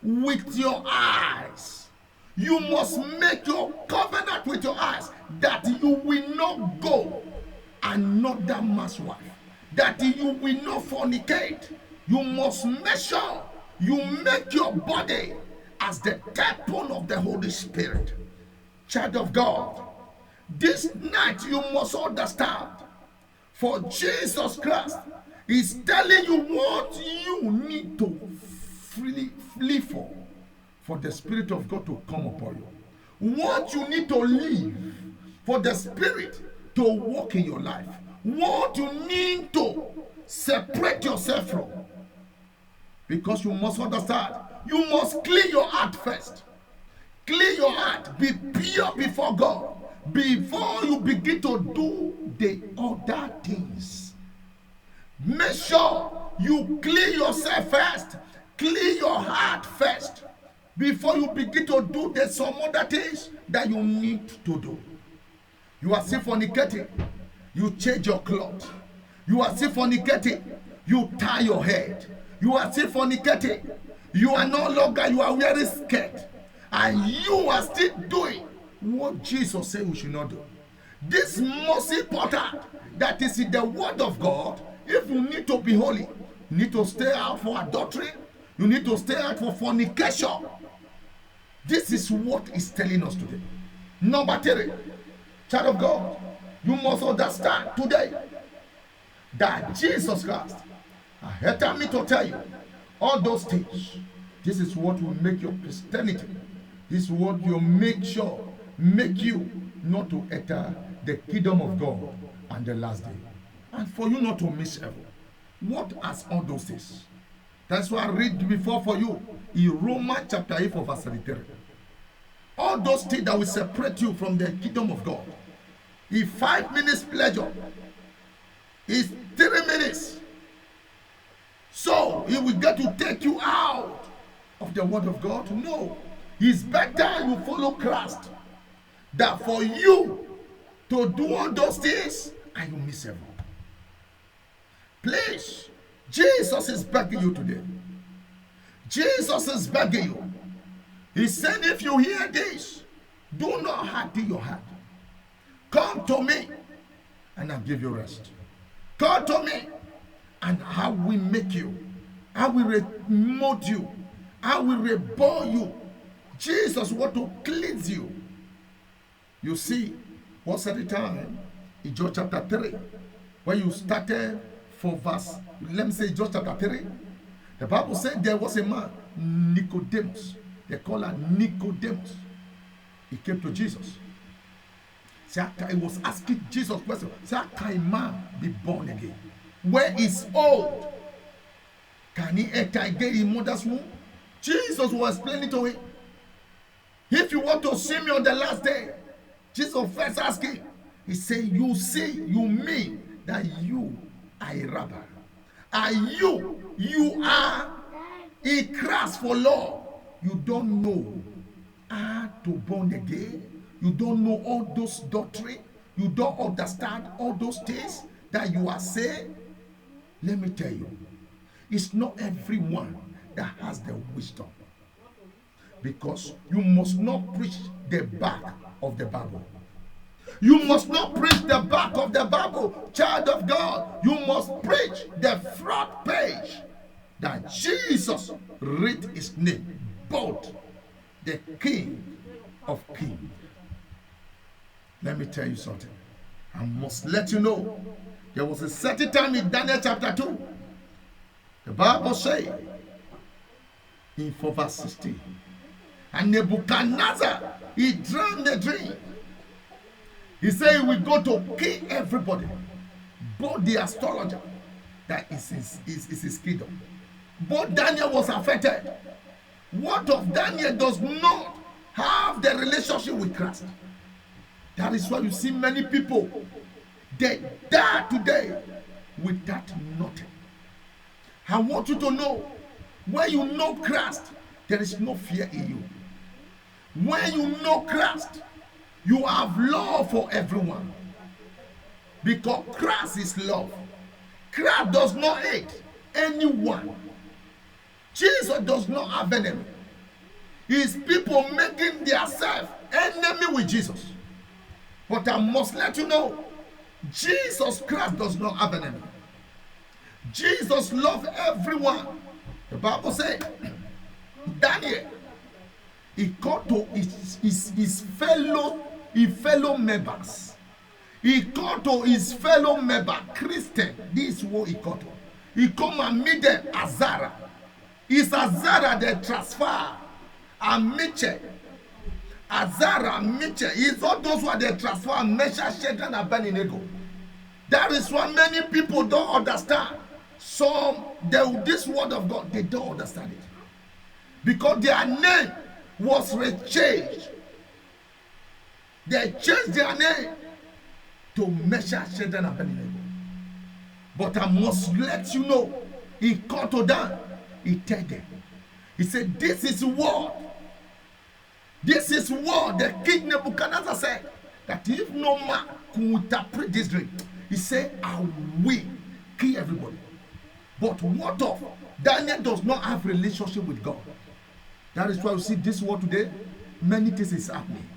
with your eyes. You must make your covenant with your eyes that you will not go another man's wife, that you will not fornicate. You must make sure you make your body as the temple of the Holy Spirit. Child of God, this night you must understand, for Jesus Christ is telling you what you need to flee for the Spirit of God to come upon you. What you need to live for the Spirit to walk in your life. What you need to separate yourself from. Because you must understand, you must clean your heart first. Clean your heart. Be pure before God before you begin to do the other things. Make sure you clean yourself first. Clean your heart first before you begin to do some other things that you need to do. You are still fornicating, you change your clothes. You are still fornicating, you tie your head. You are still fornicating, you are no longer, you are wearing skirt, and you are still doing what Jesus said we should not do. This most important, that is in the word of God. If you need to be holy, you need to stay out for adultery, you need to stay out for fornication. This is what is telling us today. Number 3, child of God, you must understand today that Jesus Christ had me to tell you all those things. This is what will make your Christianity. This is what will make you not to enter the kingdom of God on the last day. And for you not to miss heaven. What are all those things? That's why I read before for you in Romans chapter 8 verse 33. All those things that will separate you from the kingdom of God. In 5 minutes pleasure is 3 minutes. So he will get to take you out of the word of God. No. It's better you follow Christ than for you to do all those things and you miss heaven. Please, Jesus is begging you today. Jesus is begging you. He said, if you hear this, do not harden your heart. Come to me and I'll give you rest. Come to me and I will make you. I will remold you. I will reborn you. Jesus wants to cleanse you. You see, what's at the time in John chapter 3, when you started for verse, let me say John chapter 3, the Bible said there was a man, Nicodemus. They call her Nicodemus. He came to Jesus. He was asking Jesus question. How can a man be born again? Where is old? Can he enter again in mother's womb? Jesus was explaining to him. If you want to see me on the last day, Jesus first asked him. He said, you mean that you are a rabbi. And you are a Christ for Lord. You don't know how to born again. You don't know all those doctrine. You don't understand all those things that you are saying. Let me tell you, it's not everyone that has the wisdom. Because you must not preach the back of the Bible. You must not preach the back of the Bible, child of God. You must preach the front page that Jesus read his name, both the King of Kings. Let me tell you something. I must let you know. There was a certain time in Daniel chapter 2. The Bible says in 4 verse 16. And Nebuchadnezzar, he dreamed a dream. He said he will go to kill everybody. Both the astrologer, that is his kingdom. But Daniel was affected. What of Daniel does not have the relationship with Christ? That is why you see many people, they die today without nothing. I want you to know, when you know Christ, there is no fear in you. When you know Christ, you have love for everyone. Because Christ is love. Christ does not hate anyone. Jesus does not have enemy. It's people making themselves enemy with Jesus. But I must let you know, Jesus Christ does not have an enemy. Jesus loves everyone. The Bible says, Daniel, he called to his fellow members. He called to his fellow member, Christian. This is what he called to. He come and meet them, Azara. It's Azara they transfer. And Mitchell. Azara, Mitchell. It's all those who they transfer and measure Shadrach and Abednego. That is why many people don't understand. This word of God, they don't understand it. Because their name was changed. They changed their name to measure Shadrach and Abednego. But I must let you know, he called to them, he told them. He said, this is word. This is what the king Nebuchadnezzar said, that if no man could interpret this dream, he said, I will kill everybody. But what of Daniel does not have relationship with God? That is why you see this world today, many things is happening.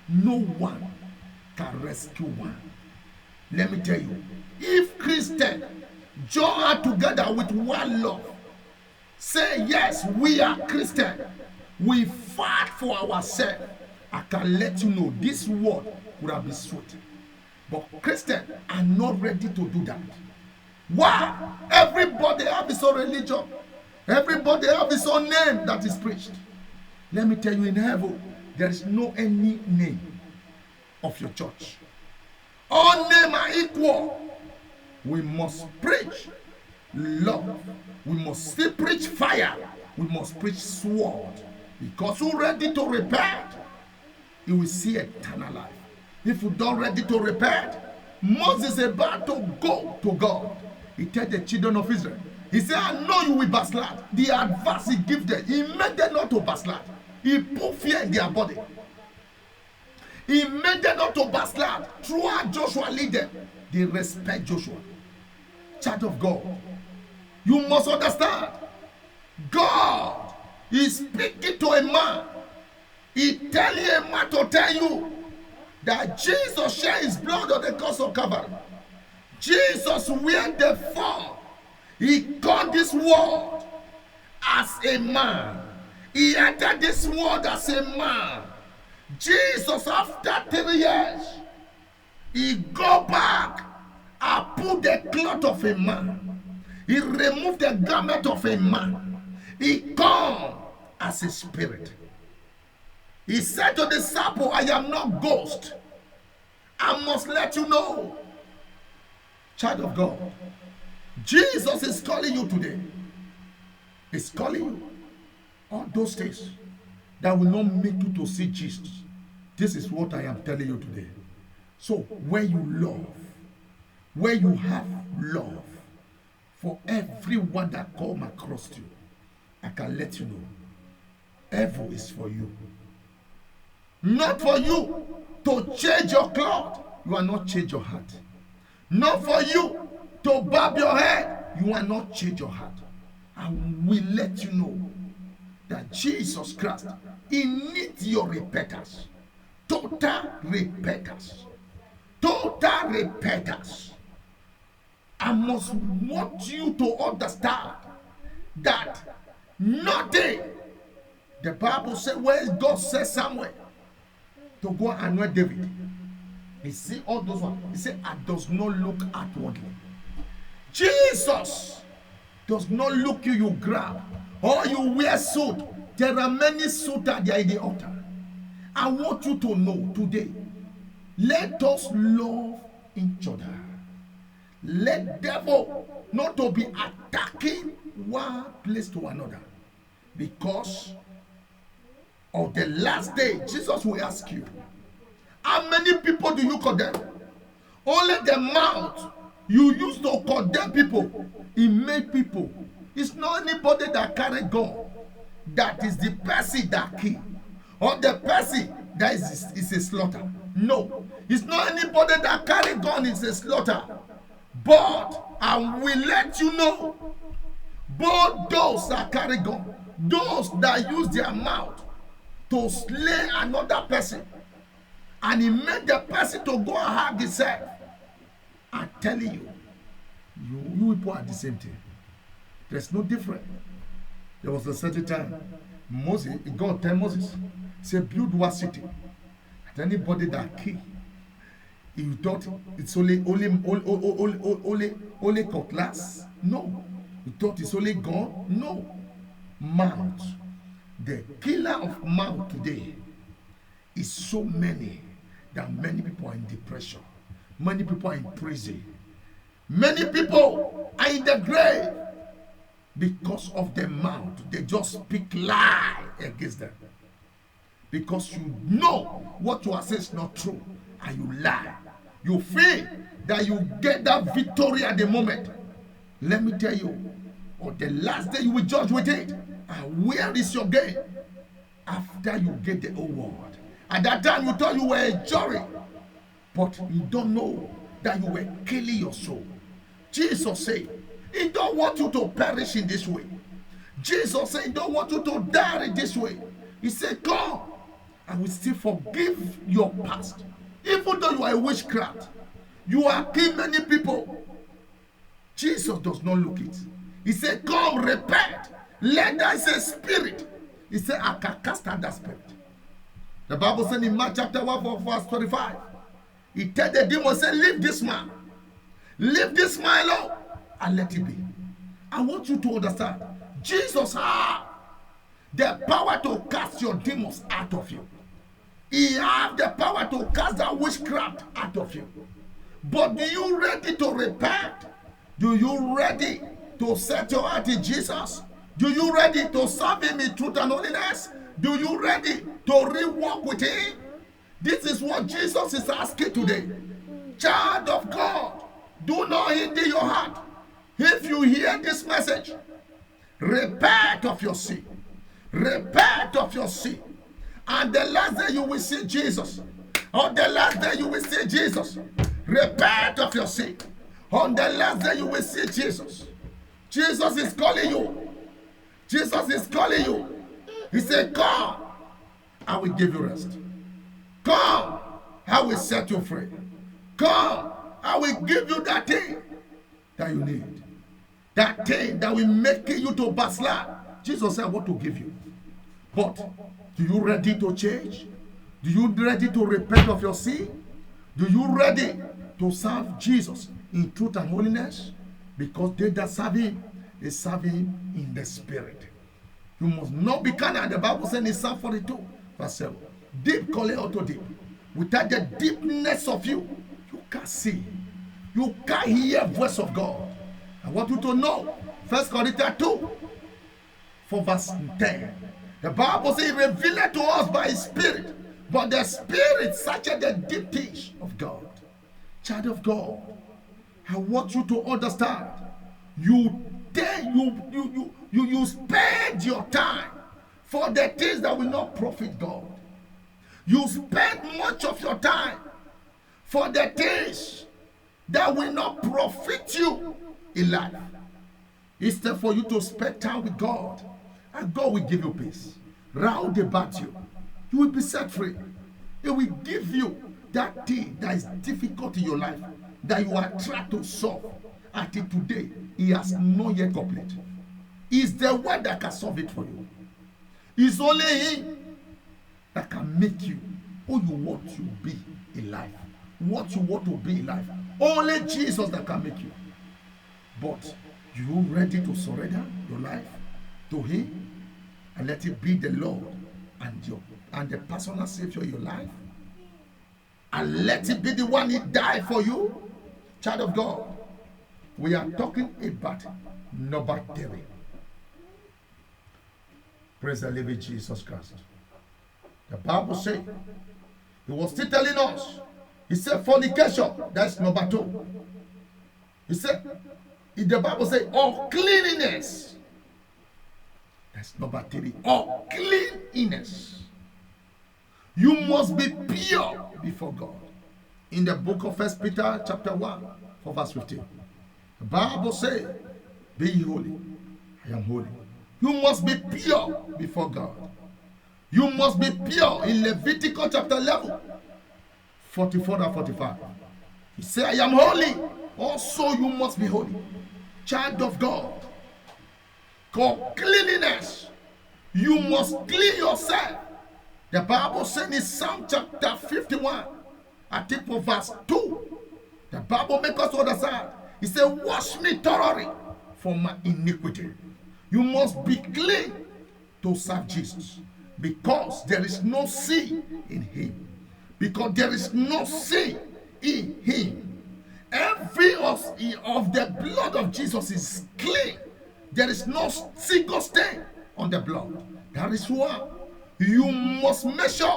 No one can rescue one. Let me tell you, if Christians join together with one love, say yes, we are Christian, we fight for ourselves, I can let you know this world would have been sweet. But Christians are not ready to do that. Why? Everybody have his own religion. Everybody have his own name that is preached. Let me tell you, in heaven, there is no any name of your church. All names are equal. We must preach love. We must still preach fire. We must preach sword. Because who ready to repent, you will see eternal life. If you don't ready to repent, Moses is about to go to God. He told the children of Israel, he said, I know you will backslide. The advice he gave them, he made them not to backslide. He put fear in their body. He made them not to backslide. Throughout Joshua lead them, they respect Joshua. Child of God, you must understand, God is speaking to a man. He telling a man to tell you that Jesus shed his blood on the cross of Calvary. Jesus went the fall. He called this world as a man. He entered this world as a man. Jesus, after 3 years, he go back and put the cloth of a man. He removed the garment of a man. He come as a spirit. He said to the disciple, I am not ghost. I must let you know, child of God, Jesus is calling you today. He's calling you. All those things that will not make you to see Jesus. This is what I am telling you today. So when you love, when you have love for everyone that come across you, I can let you know, heaven is for you. Not for you to change your cloth. You are not change your heart. Not for you to bob your head. You are not change your heart. I will let you know that Jesus Christ, he needs your repentance. Total repentance. Total repentance. I must want you to understand that nothing, the Bible says, where God says somewhere to go and anoint David, he see all those ones. He said, I does not look outwardly. Jesus does not look you grab or you wear suit. There are many suits that are in the altar. I want you to know today, let us love each other. Let devil not to be attacking one place to another. Because of the last day, Jesus will ask you, how many people do you condemn? Only the mouth You used to condemn people. He made people. It's not anybody that carry gun that is the person that kill, or the person that is a slaughter. No, it's not anybody that carry gun is a slaughter. But I will let you know, both those that carry gun, those that use their mouth to slay another person, and he made the person to go and hug himself. I'm telling you, you people are the same thing. There's no difference. There was a certain time, Moses, God tell Moses, say, build one city. And anybody that kill, you thought it's only cutlass? No. You thought it's only gun? No. Mount. The killer of mount today is so many that many people are in depression. Many people are in prison. Many people are in the grave because of the mouth. They just speak lie against them. Because you know what you are saying is not true, and you lie. You feel that you get that victory at the moment. Let me tell you, on the last day you will judge with it. And where is your gain? After you get the award. At that time you thought you were a jury, but you don't know that you were killing your soul. Jesus said, he don't want you to perish in this way. Jesus said, he don't want you to die in this way. He said, come, I will still forgive your past. Even though you are a witchcraft, you are killing many people. Jesus does not look it. He said, come, repent. Let there is a spirit. He said, I can cast out that spirit. The Bible said in Mark chapter 1 verse 25, he tell the demon, say, leave this man. Leave this man alone and let it be. I want you to understand, Jesus has the power to cast your demons out of you. He has the power to cast that witchcraft out of you. But do you ready to repent? Do you ready to set your heart in Jesus? Do you ready to serve him in truth and holiness? Do you ready to re-walk with him? This is what Jesus is asking today. Child of God, do not hinder your heart. If you hear this message, repent of your sin. Repent of your sin. And the last day you will see Jesus. On the last day you will see Jesus. Repent of your sin. On the last day you will see Jesus. Jesus is calling you. Jesus is calling you. He said, come, I will give you rest. Come, I will set you free. Come, I will give you that thing that you need. That thing that will make you to backslide. Jesus said, I want to give you. But do you ready to change? Do you ready to repent of your sin? Do you ready to serve Jesus in truth and holiness? Because they that serve him, they serve him in the spirit. You must not be carnal. The Bible says in Psalm 42, verse 7, deep calling out to deep. Without the deepness of you, you can't see. You can't hear the voice of God. I want you to know, 1 Corinthians 2, for verse 10. The Bible says, he revealed to us by his spirit, but the spirit searches the deep things of God. Child of God, I want you to understand. You spend your time for the things that will not profit God. You spend much of your time for the things that will not profit you in life. Instead for you to spend time with God, and God will give you peace. Round about you, you will be set free. It will give you that thing that is difficult in your life, that you are trying to solve. Until today, he has not yet completed. It's the one that can solve it for you. It's only him that can make you who you want to be in life. What you want to be in life. Only Jesus that can make you. But you ready to surrender your life to him and let it be the Lord and the personal savior of your life? And let it be the one he died for you? Child of God, we are talking about number 3. Praise the living Jesus Christ. The Bible says, he was still telling us, he said fornication, that's number 2. He said, if the Bible says, all cleanliness. That's number 3. All cleanliness. You must be pure before God. In the book of 1 Peter chapter 1, verse 15. The Bible says, be ye holy. I am holy. You must be pure before God. You must be pure in Leviticus chapter 11, 44 and 45. He said, I am holy. Also you must be holy. Child of God. Called cleanliness. You must clean yourself. The Bible says in Psalm chapter 51, I think for verse 2, the Bible makes us understand. He said, wash me thoroughly from my iniquity. You must be clean to serve Jesus, because there is no sin in him. Because there is no sin in him. Every of the blood of Jesus is clean. There is no single stain on the blood. That is why you must measure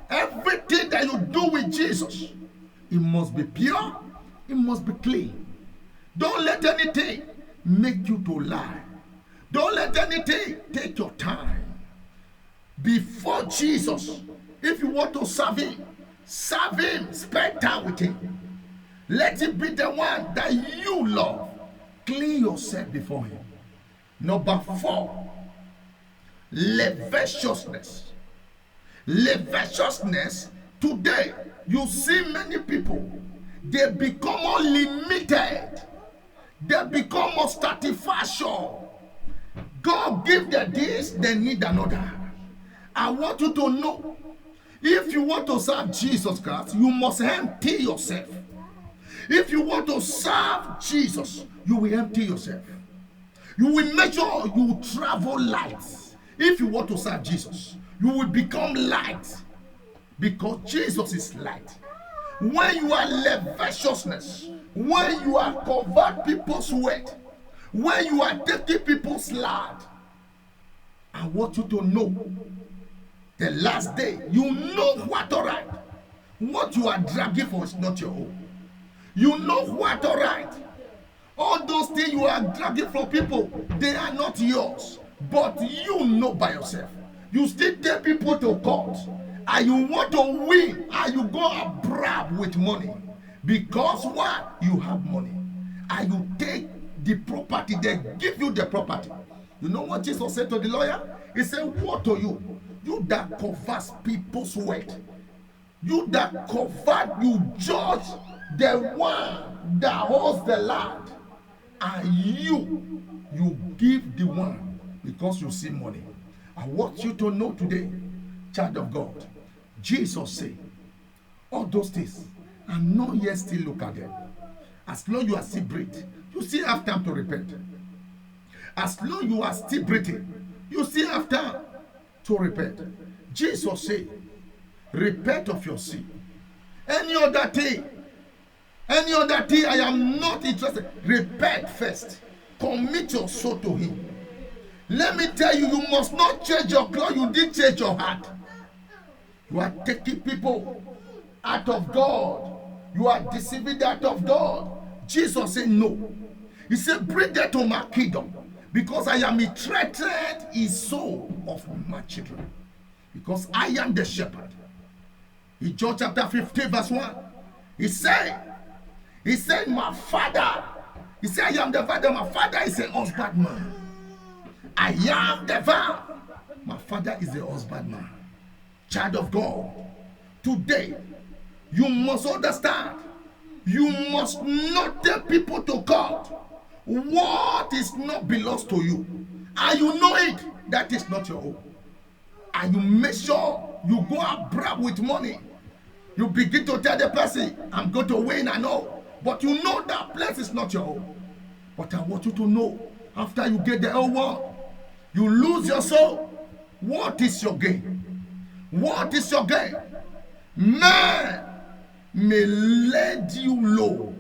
everything that you do with Jesus. It must be pure. It must be clean. Don't let anything make you to lie. Don't let anything take your time. Before Jesus, if you want to serve him, spend time with him. Let him be the one that you love. Clean yourself before him. Number 4, lasciviousness. Lasciviousness, today, you see many people, they become unlimited. They become artificial. God give them this, they need another. I want you to know, if you want to serve Jesus Christ, you must empty yourself. If you want to serve Jesus, you will empty yourself. You will make sure you travel light. If you want to serve Jesus, you will become light, because Jesus is light. When you are lasciviousness, when you are convert people's sweat, when you are taking people's blood, I want you to know, the last day, you know what alright. What you are dragging for is not your own. You know what alright. All those things you are dragging from people, they are not yours. But you know by yourself. You still take people to court, and you want to win, and you go and brag with money. Because what? You have money. And you take the property, they give you the property. You know what Jesus said to the lawyer? He said, what to you? You that covers people's wealth. You that covered, you judge the one that holds the land. And you give the one because you see money. I want you to know today, child of God, Jesus said, all those things, and not yet still look at them. As long you are still breathing, you still have time to repent. As long you are still breathing, you still have time to repent. Jesus said, repent of your sin. Any other thing I am not interested. Repent first. Commit your soul to him. Let me tell you, you must not change your clothes. You did change your heart. You are taking people out of God. You are deceiving out of God. Jesus said no. He said, bring them to my kingdom, because I am interested in soul of my children. Because I am the shepherd. In John chapter 15 verse 1, he said, my father, he said, I am the father. My father is a husbandman. I am the father. My father is a husbandman. Child of God, today, you must understand, you must not take people to court. What is not belongs to you, and you know it, that is not your own. And you make sure you go and brag with money. You begin to tell the person, I'm going to win, I know. But you know that place is not your own. But I want you to know, after you get the whole world, you lose your soul. What is your gain? What is your gain? Man may lead you low,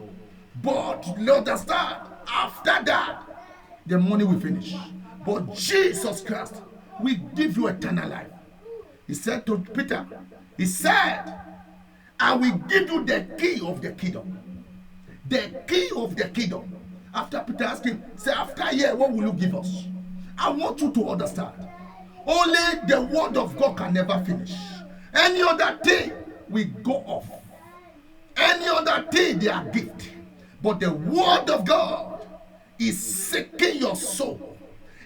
but understand, after that, the money will finish. But Jesus Christ will give you eternal life. He said to Peter, he said, I will give you the key of the kingdom. the key of the kingdom. After Peter asked him, say, after a year, what will you give us? I want you to understand. Only the word of God can never finish. Any other thing will go off. Any other thing, they are gift. But the word of God is seeking your soul.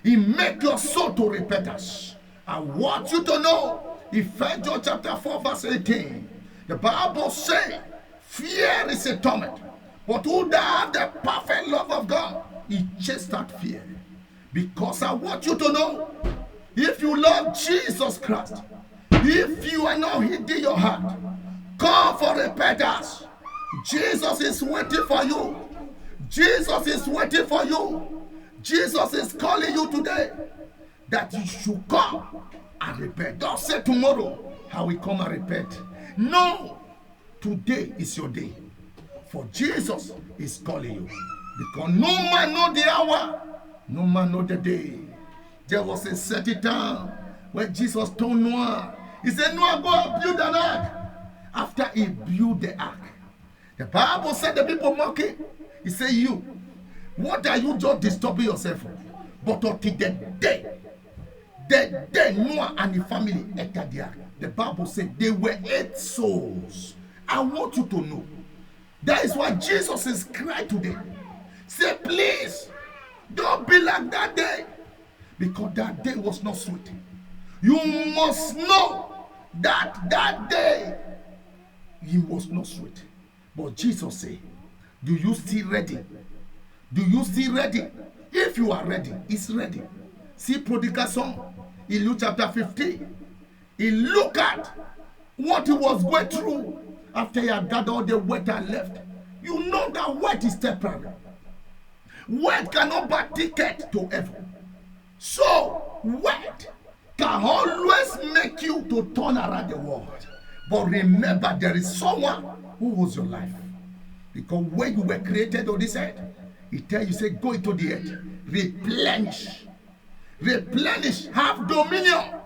It makes your soul to repentance. I want you to know, Ephesians chapter 4 verse 18, the Bible says, fear is a torment. But who that have the perfect love of God, he chases that fear. Because I want you to know, if you love Jesus Christ, if you are not hidden your heart, come for repentance. Jesus is waiting for you. Jesus is waiting for you. Jesus is calling you today that you should come and repent. Don't say tomorrow I will come and repent. No, today is your day. For Jesus is calling you. Because no man know the hour, no man know the day. There was a certain time when Jesus told Noah, he said, Noah, go and build an ark. After he built the ark, the Bible said the people mocking. He said, you, what are you just disturbing yourself for? But until the day Noah and the family entered the ark, the Bible said they were 8 souls. I want you to know. That is why Jesus is crying today. Say, please, don't be like that day. Because that day was not sweet. You must know that day, it was not sweet. But Jesus said, do you still ready? Do you still ready? If you are ready, it's ready. See prodigal son in Luke chapter 15. He looked at what he was going through after he had gathered all the wet and left. You know that wet is temporary. Wet cannot buy ticket to heaven. So wet can always make you to turn around the world. But remember, there is someone who owns your life. Because when you were created on this earth, he tells you, say, go into the earth, replenish. Replenish, have dominion.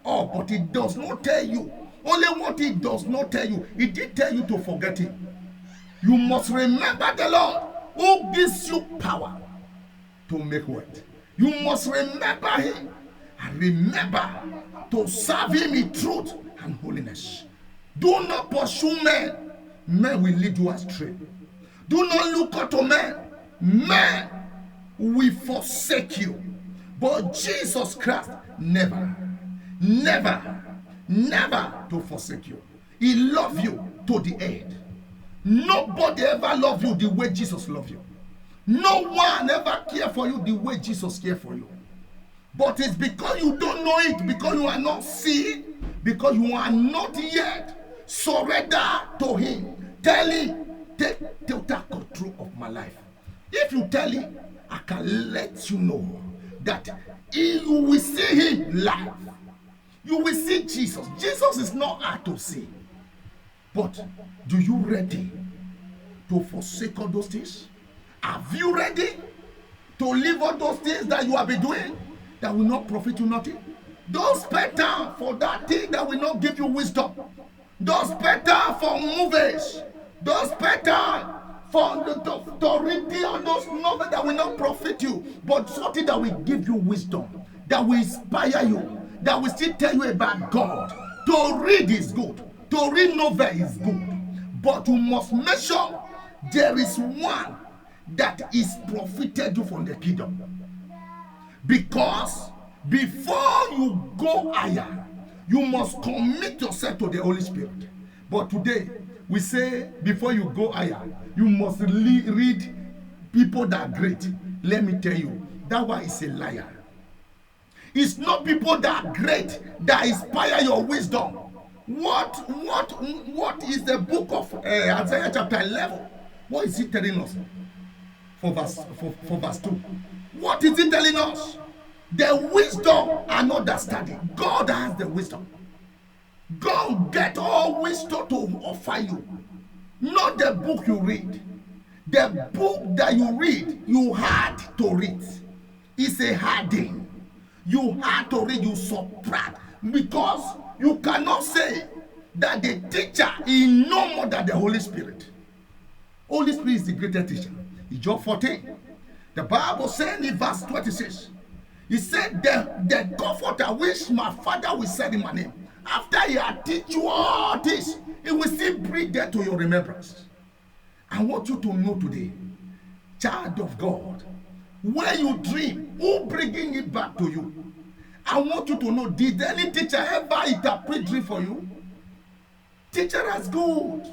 Oh, but it does not tell you. Only what it does not tell you. It did tell you to forget him. You must remember the Lord who gives you power to make wealth. You must remember him. And remember to serve him in truth and holiness. Do not pursue men. Men will lead you astray. Do not look unto men. Men will forsake you. But Jesus Christ never to forsake you. He loves you to the end. Nobody ever loved you the way Jesus loved you. No one ever cared for you the way Jesus cared for you. But it's because you don't know it, because you are not seeing, because you are not yet surrender to him. Tell him, take control of my life. If you tell him, I can let you know that you will see him live. You will see Jesus. Jesus is not hard to see. But do you ready to forsake all those things? Have you ready to leave all those things that you have been doing that will not profit you nothing? Don't spend time for that thing that will not give you wisdom. Don't spend time for movies. Don't spend time for to read all those novels that will not profit you, but something that will give you wisdom, that will inspire you, that will still tell you about God. To read is good. To read novel is good. But you must make sure there is one that is profited you from the kingdom. Because before you go higher, you must commit yourself to the Holy Spirit. But today, we say before you go higher, you must read people that are great. Let me tell you, that one is a liar. It's not people that are great that inspire your wisdom. What is the book of Isaiah chapter 11? What is it telling us? For verse 2. What is it telling us? The wisdom and understanding. God has the wisdom. God get all wisdom to offer you. Not the book you read. The book that you read, you had to read. It's a hard thing. You had to read, you subtract. Because you cannot say that the teacher is no more than the Holy Spirit. Holy Spirit is the greatest teacher. In John 14, the Bible said in verse 26, he said, the comforter which my Father will send in my name, after he had teach you all this, he will still bring that to your remembrance. I want you to know today, child of God, when you dream, who bringing it back to you? I want you to know, did any teacher ever interpret dream for you? Teacher is good.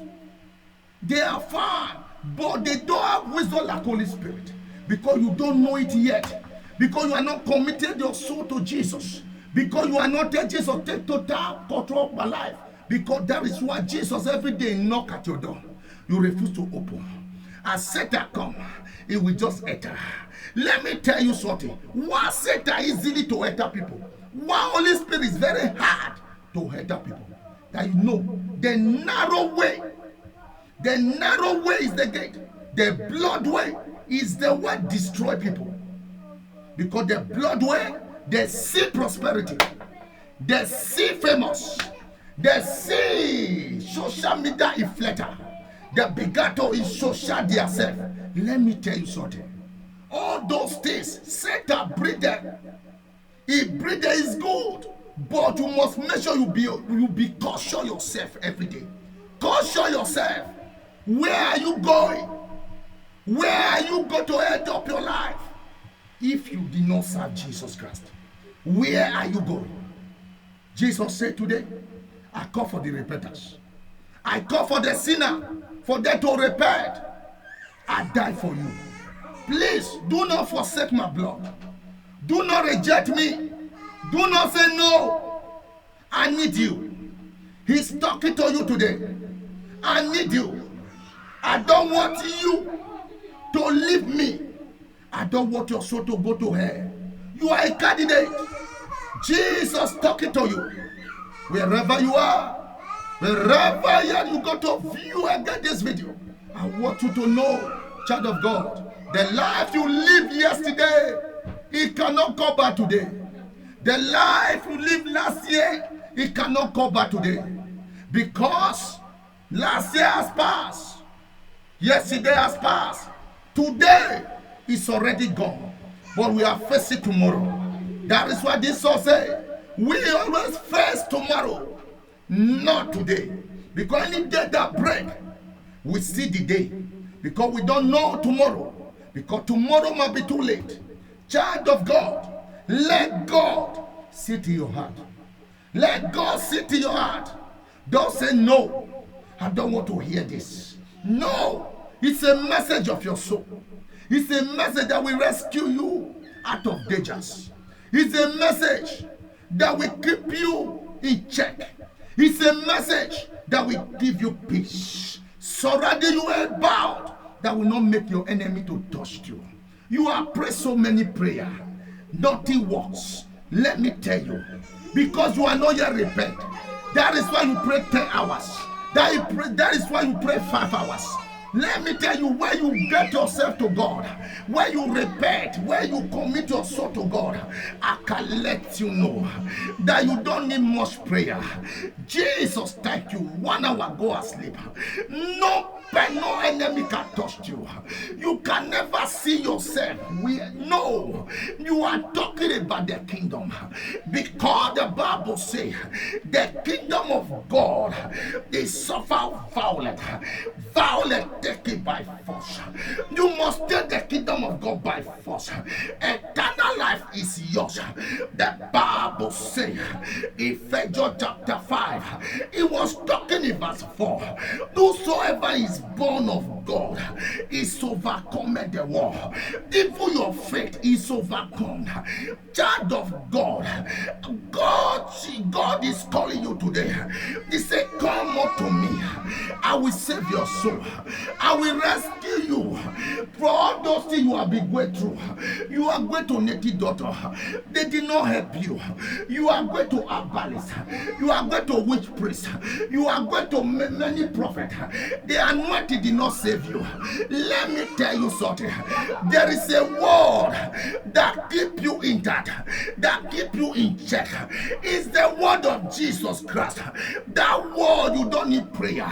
They are fine, but they don't have wisdom like Holy Spirit, because you don't know it yet, because you are not committed your soul to Jesus, because you are not there. Jesus take total control of my life, because that is why Jesus every day knock at your door. You refuse to open. As Satan come, he will just enter. Let me tell you something. Why Satan easily to enter people? Why Holy Spirit is very hard to enter people? That you know, the narrow way is the gate. The blood way is the way destroy people. Because the blood way, they see prosperity, they see famous, they see social media inflator, the begato is social themselves. Let me tell you something. All those things, Satan breed them. He breed them is good, but you must make sure you be cautious yourself every day. Cautious yourself. Where are you going? Where are you going to end up your life? If you did not serve Jesus Christ, where are you going? Jesus said today, I call for the repentance. I call for the sinner, for them to repent. I die for you. Please, do not forsake my blood. Do not reject me. Do not say no. I need you. He's talking to you today. I need you. I don't want you to leave me. I don't want your soul to go to hell. You are a candidate. Jesus talking to you. Wherever you are, wherever you go to view and get this video, I want you to know, child of God, the life you lived yesterday, it cannot come back today. The life you lived last year, it cannot come back today. Because last year has passed. Yesterday has passed. Today is already gone. But we are facing tomorrow. That is why this song says, we always face tomorrow, not today. Because any day that break, we see the day. Because we don't know tomorrow. Because tomorrow might be too late. Child of God, let God sit in your heart. Let God sit in your heart. Don't say no. I don't want to hear this. No. It's a message of your soul. It's a message that will rescue you out of dangers. It's a message that will keep you in check. It's a message that will give you peace. Surrounding you about that will not make your enemy to touch you. You have prayed so many prayers. Nothing works. Let me tell you. Because you are not yet repent. That is why you pray 10 hours. That is why you pray 5 hours. Let me tell you, when you get yourself to God, when you repent, when you commit your soul to God, I can let you know that you don't need much prayer. Jesus, thank you. 1 hour, go asleep. No enemy can touch you. You can never see yourself. No, you are talking about the kingdom. Because the Bible says the kingdom of God is suffer violent. Violent take it by force. You must take the kingdom of God by force. Eternal life is yours. The Bible says in Ephesians chapter 5, it was talking in verse 4. Whosoever is born of God is overcome the world. Even your faith is overcome. Child of God, God is calling you today. He said, come unto me. I will save your soul. I will rescue asking you for all those things you have been going through. You are going to native daughter. They did not help you. You are going to herbalist. You are going to witch priest. You are going to many prophet. The anointing did not save you. Let me tell you something. There is a word that keep you intact, that keep you in check. It's the word of Jesus Christ. That word you don't need prayer.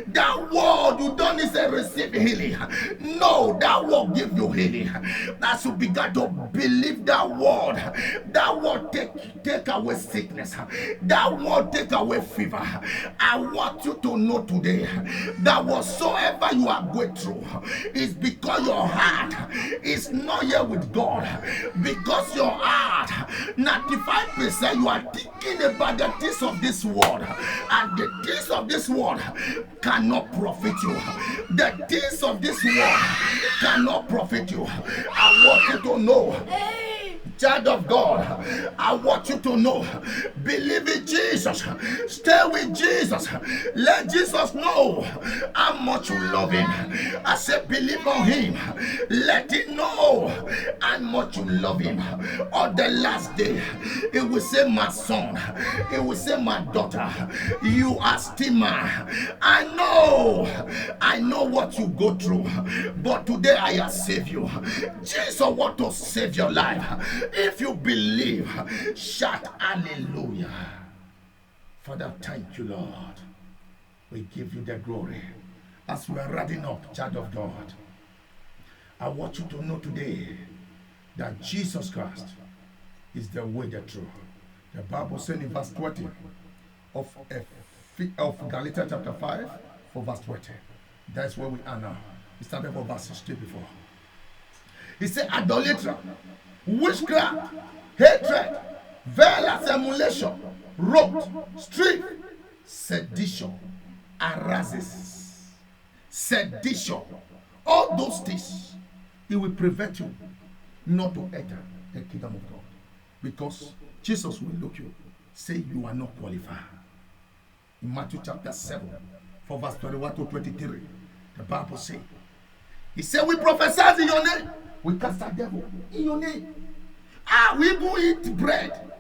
That word you don't need to receive healing. No, that word give you healing. As you begin to believe that word take away sickness. That word take away fever. I want you to know today that whatsoever you are going through is because your heart is not yet with God. Because your heart, 95% you are thinking about the things of this world, and the things of this world cannot profit you. The things of this world cannot profit you. I want you to know, child of God, I want you to know, believe in Jesus, stay with Jesus, let Jesus know how much you love him. I said believe on him, let him know how much you love him. On the last day, it will say, my son, it will say, my daughter, you are still mine. I know what you go through, but today I have saved you. Jesus wants to save your life. If you believe, shout hallelujah. Father, thank you, Lord. We give you the glory. As we are riding up, child of God, I want you to know today that Jesus Christ is the way, the truth. The Bible said in verse 20 of Galatians chapter 5, for verse 20. That's where we are now. We started from verse 16 before. He said, idolatry, witchcraft, hatred, violence, emulation, wrath, strife, sedition, arises, sedition, all those things, it will prevent you not to enter the kingdom of God. Because Jesus will look you, say you are not qualified. In Matthew chapter 7, from verse 21 to 23, the Bible says, he said, we prophesy in your name. We cast out devil in your name. We will eat bread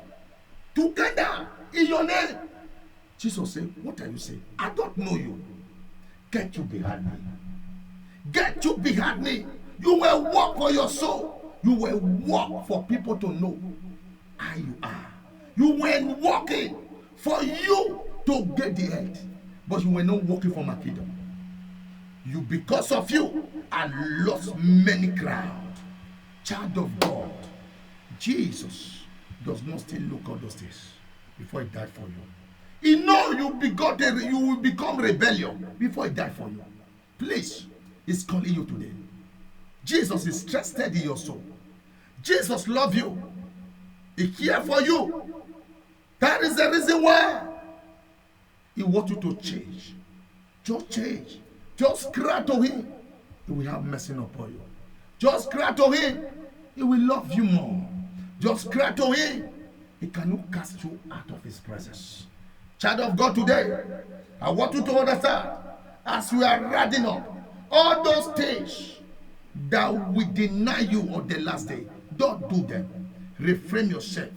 together in your name. Jesus said, what are you saying? I don't know you. Get you behind me. Get you behind me. You will work for your soul. You will work for people to know how you are. You were working for you to get the end, but you were not working for my kingdom. You, because of you, I lost many crowds. Child of God, Jesus does not still look at those things before he died for you. He know you will become rebellion before he died for you. Please, he's calling you today. Jesus is interested in your soul. Jesus loves you. He cares for you. That is the reason why he wants you to change. Just change. Just cry to him. He will have mercy upon you. Just cry to him. He will love you more. Just cry to him. He cannot cast you out of his presence. Child of God, today, I want you to understand, as we are riding up, all those things that will deny you on the last day, don't do them. Reframe yourself.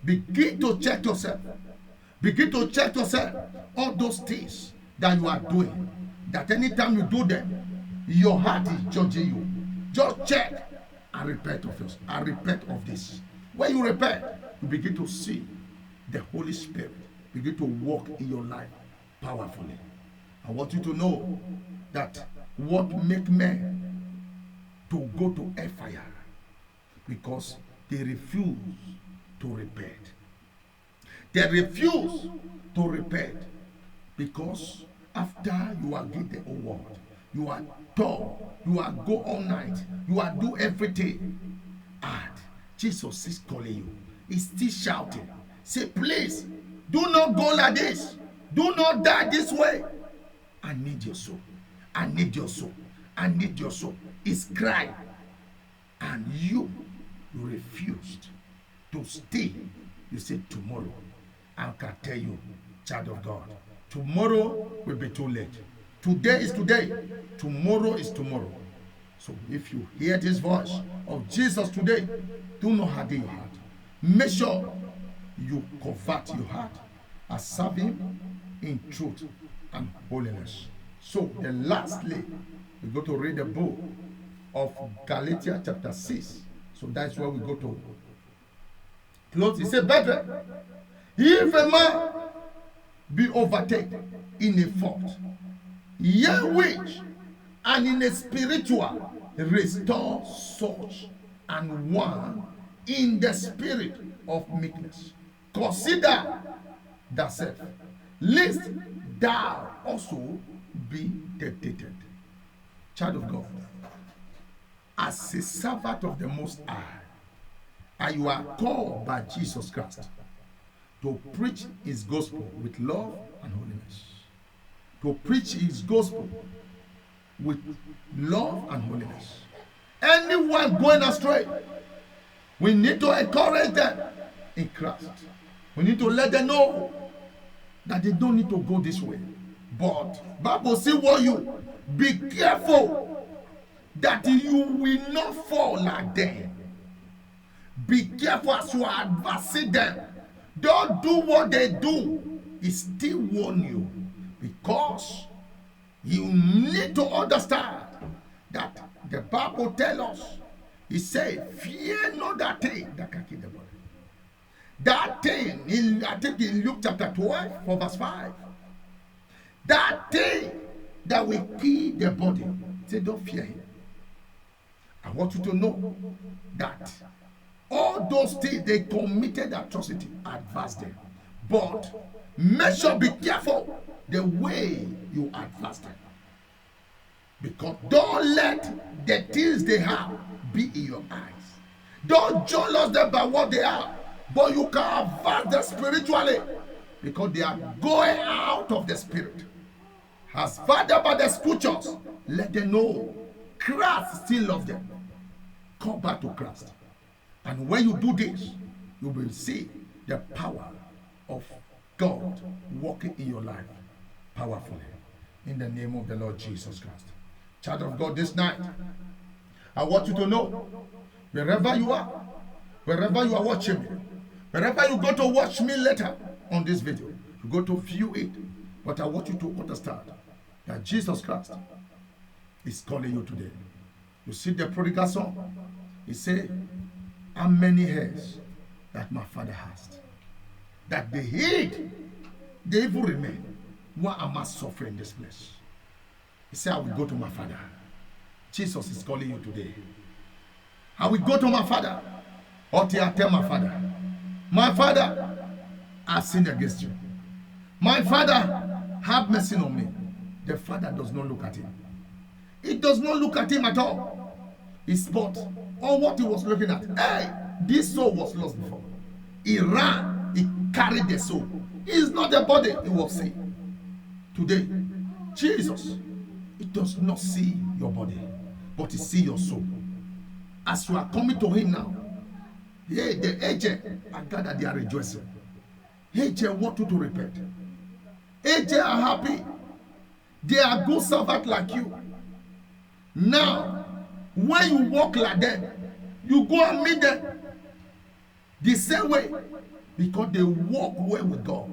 Begin to check yourself. Begin to check yourself. All those things that you are doing, that anytime you do them, your heart is judging you. Just check and repent of yours. And repent of this. When you repent, you begin to see the Holy Spirit begin to walk in your life powerfully. I want you to know that what make men to go to hellfire, because they refuse to repent. They refuse to repent because after you are given the award, you are told, you are go all night, you are do everything, and Jesus is calling you. He's still shouting, say, please, do not go like this. Do not die this way. I need your soul. I need your soul. I need your soul. It's crying. And you refused to stay. You said tomorrow. I can tell you, child of God, tomorrow will be too late. Today is today. Tomorrow is tomorrow. So if you hear this voice of Jesus today, do not harden your heart. Make sure you convert your heart and serve him in truth and holiness. So then lastly, we go to read the book of Galatians chapter 6. So that's where we go to close. He said, brethren, if a man be overtaken in a fault, ye which and in a spiritual restore such and one in the spirit of meekness. Consider thyself, lest thou also be tempted. Child of God, as a servant of the Most High, and you are called by Jesus Christ to preach his gospel with love and holiness. To preach his gospel with love and holiness. Anyone going astray, we need to encourage them in Christ. We need to let them know that they don't need to go this way. But Bible says, warn you, be careful that you will not fall like them. Be careful as you are advising them. Don't do what they do. He still warn you, because you need to understand that the Bible tells us, he said, fear not that thing that can kill the body. That thing, I think in Luke chapter 12, for verse 5. That thing that will kill the body. Say, don't fear him. I want you to know that all those things they committed atrocity, advance them. But make sure, be careful the way you advance them. Because don't let the things they have be in your eyes. Don't jealous them by what they are. But you can advance them spiritually, because they are going out of the spirit. As fathered by the scriptures, let them know Christ still loves them. Come back to Christ. And when you do this, you will see the power of God working in your life powerfully. In the name of the Lord Jesus Christ. Child of God, this night, I want you to know, wherever you are watching me, wherever you go to watch me later on this video, you go to view it. But I want you to understand that Jesus Christ is calling you today. You see the prodigal son? He said, how many hairs that my father has, that they hid, they even remain. Why am I suffering this place? He said, I will go to my father. Jesus is calling you today. I will go to my father. Or tell my father, I've sinned against you. My father, have mercy on me. The father does not look at him. He does not look at him at all. He spot on what he was looking at. Hey, this soul was lost before. He ran, he carried the soul. He is not the body he was seeing. Today, Jesus, he does not see your body, but he sees your soul. As you are coming to him now, hey, the agent are gathered, they are rejoicing. Agent want you to repent. Agent are happy. They are good servants like you. Now, when you walk like them, you go and meet them the same way, because they walk well with God.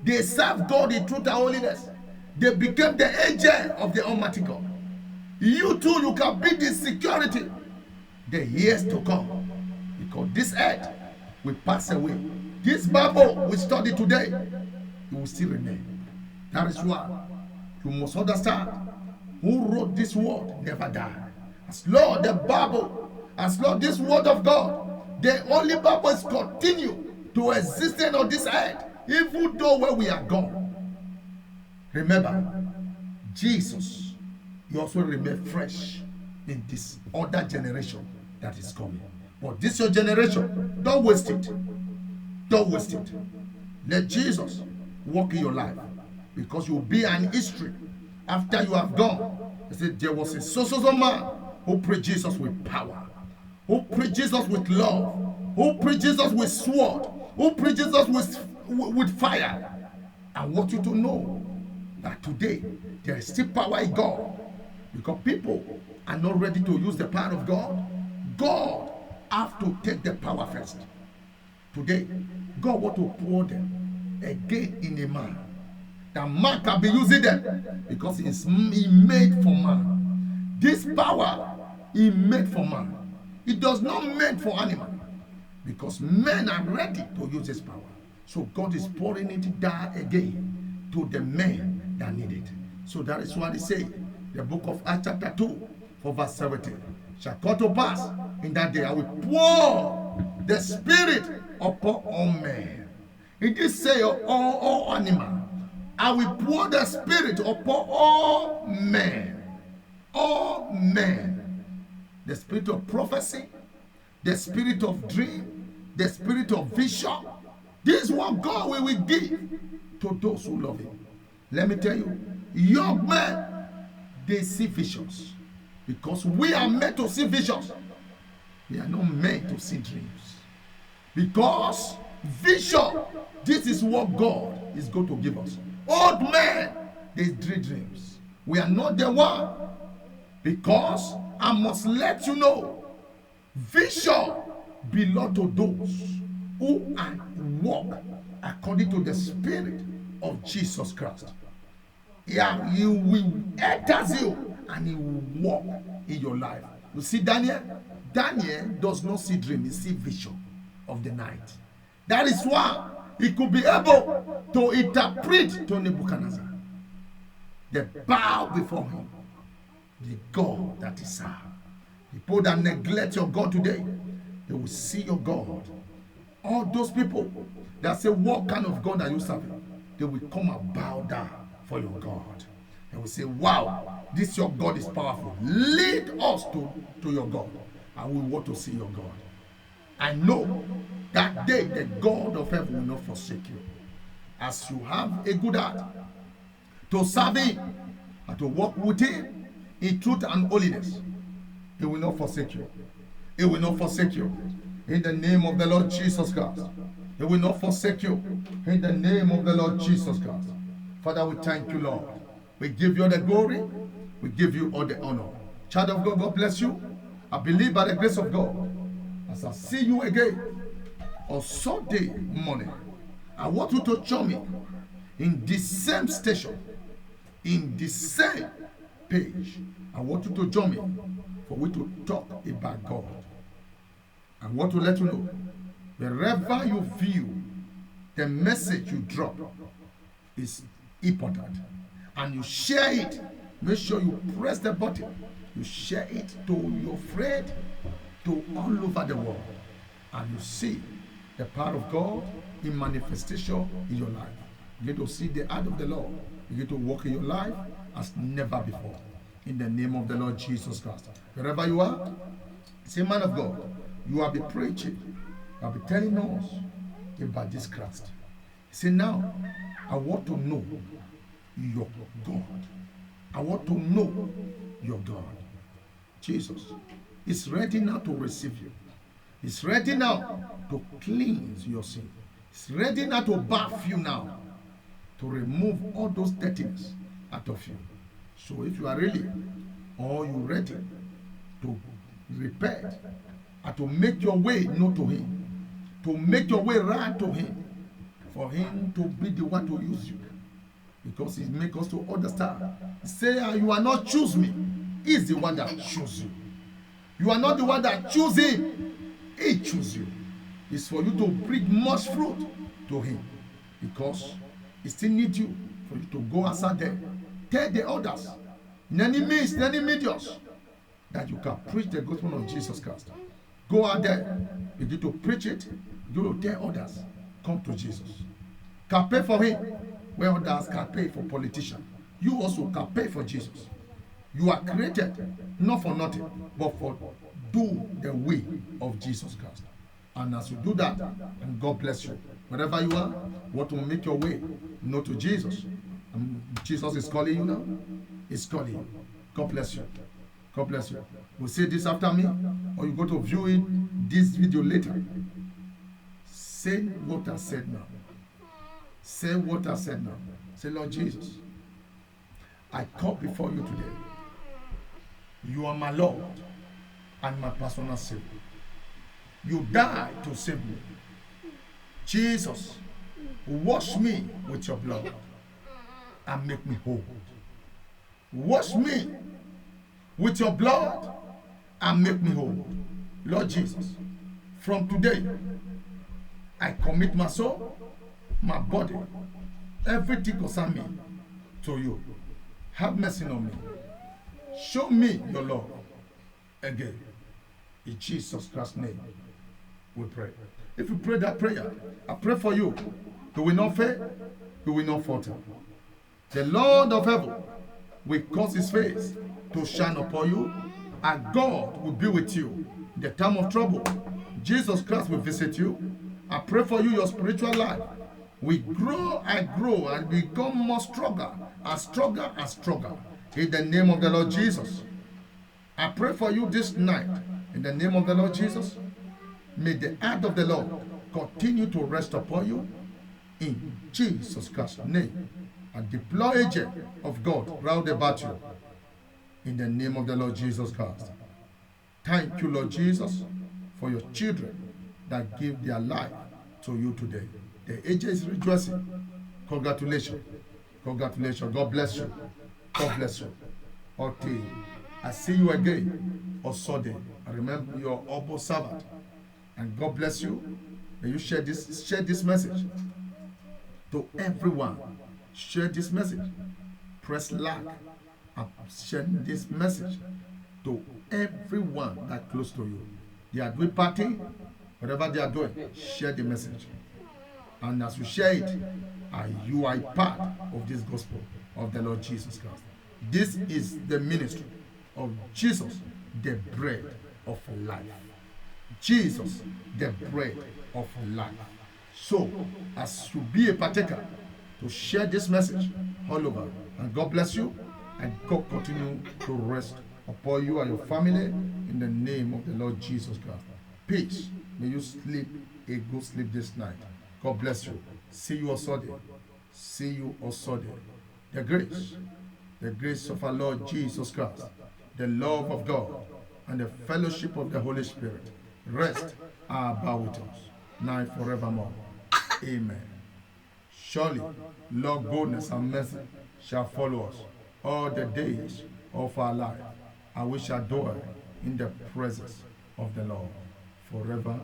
They serve God in truth and holiness. They became the agent of the Almighty God. You too, you can be the security the years to come, because this earth will pass away. This Bible we study today, it will still remain. That is why you must understand, who wrote this word never died. As Lord, the Bible, as Lord, this word of God, the only Bible is continue to exist on this earth, even though where we are gone. Remember, Jesus, you also remain fresh in this other generation that is coming. But this your generation, don't waste it. Don't waste it. Let Jesus walk in your life, because you'll be an history after you have gone. He said there was a so man who preached Jesus with power, who preached Jesus with love, who preached Jesus with sword, who preached Jesus with fire. I want you to know that today there is still power in God, because people are not ready to use the power of God, God have to take the power first. Today, God want to pour them again in a man. That man can be using them because he made for man. This power he made for man. It does not made for animal because men are ready to use this power. So God is pouring it down again to the men that need it. So that is what he says. The book of Acts chapter 2 for verse 17. Shall come to pass in that day I will pour the Spirit upon all men. It did say all animal. I will pour the Spirit upon all men. All men. The spirit of prophecy, the spirit of dream, the spirit of vision. This is what God will give to those who love him. Let me tell you, young men, they see visions. Because we are meant to see visions. We are not meant to see dreams. Because vision, this is what God is going to give us. Old men, they dream dreams. We are not the one. Because I must let you know, vision belongs to those who walk according to the Spirit of Jesus Christ. Yeah, he will enter you and he will walk in your life. You see Daniel? Daniel does not see dream, he sees vision of the night. That is why he could be able to interpret to Nebuchadnezzar. They bow before him. The God that is served. People that neglect your God today, they will see your God. All those people that say, what kind of God are you serving? They will come and bow down for your God. They will say, wow, this your God is powerful. Lead us to your God. And we want to see your God. I know that day the God of heaven will not forsake you. As you have a good heart to serve him and to walk with him in truth and holiness, he will not forsake you. He will not forsake you. In the name of the Lord Jesus Christ. He will not forsake you. In the name of the Lord Jesus Christ. Father, we thank you, Lord. We give you all the glory. We give you all the honor. Child of God, God bless you. I believe by the grace of God, as I see you again on Sunday morning, I want you to join me in the same station, in the same page. I want you to join me for we to talk about God. I want to let you know, wherever you view the message you drop is important, and you share it, make sure you press the button. You share it to your friend, to all over the world, and you see the power of God in manifestation in your life. You get to see the hand of the Lord. You get to walk in your life as never before. In the name of the Lord Jesus Christ. Wherever you are, say, man of God, you have been preaching, you have been telling us about this Christ. Say, now, I want to know your God. I want to know your God. Jesus is ready now to receive you. He's ready now to cleanse your sin. He's ready now to bath you now, to remove all those dirtiness out of you. So if you are really, or you ready to repent and to make your way known to him, to make your way right to him, for him to be the one to use you, because he makes us to understand. Say, you are not choose me. He's the one that chooses you. You are not the one that chooses him. He chooses you. It's for you to bring much fruit to him, because he still needs you for you to go outside there. Tell the others, in any means, in any mediums, that you can preach the gospel of Jesus Christ. Go out there, begin to preach it, begin to tell others, come to Jesus. Can pay for him, where others can pay for politicians. You also can pay for Jesus. You are created, not for nothing, but for do the way of Jesus Christ. And as you do that, and God bless you. Wherever you are, what will make your way known to Jesus. And Jesus is calling you now. He's calling you. God bless you. God bless you. We'll say this after me, or you go to view it, this video later. Say what I said now. Say what I said now. Say, Lord Jesus, I come before you today. You are my Lord and my personal Savior. You died to save me. Jesus, wash me with your blood and make me whole. Wash me with your blood and make me whole. Lord Jesus, from today, I commit my soul, my body, everything concerning me to you. Have mercy on me. Show me your love again. In Jesus Christ's name, we pray. If you pray that prayer, I pray for you. You will not fail. You will not falter. The Lord of heaven will cause his face to shine upon you, and God will be with you in the time of trouble. Jesus Christ will visit you. I pray for you, your spiritual life will grow and become more stronger and stronger and stronger. In the name of the Lord Jesus. I pray for you this night. In the name of the Lord Jesus. May the hand of the Lord continue to rest upon you. In Jesus Christ's name. And deploy angel of God round about you. In the name of the Lord Jesus Christ. Thank you, Lord Jesus, for your children that give their life to you today. The angel is rejoicing. Congratulations. Congratulations. God bless you. God bless you. Okay. I see you again on Sunday. I remember your humble servant. And God bless you. May you share this message to everyone. Share this message. Press like and share this message to everyone that close to you. They are doing party, whatever they are doing, share the message. And as you share it, you are a part of this gospel of the Lord Jesus Christ. This is the ministry of Jesus, the bread of life. Jesus, the bread of life. So, as you be a partaker, to share this message all over, and God bless you, and God continue to rest upon you and your family in the name of the Lord Jesus Christ. Peace. May you sleep a good sleep this night. God bless you. See you on Sunday. See you on Sunday. The grace of our Lord Jesus Christ, the love of God, and the fellowship of the Holy Spirit rest and abide with us now and forevermore. Amen. Surely, Lord, goodness and mercy shall follow us all the days of our life, and we shall dwell in the presence of the Lord forever.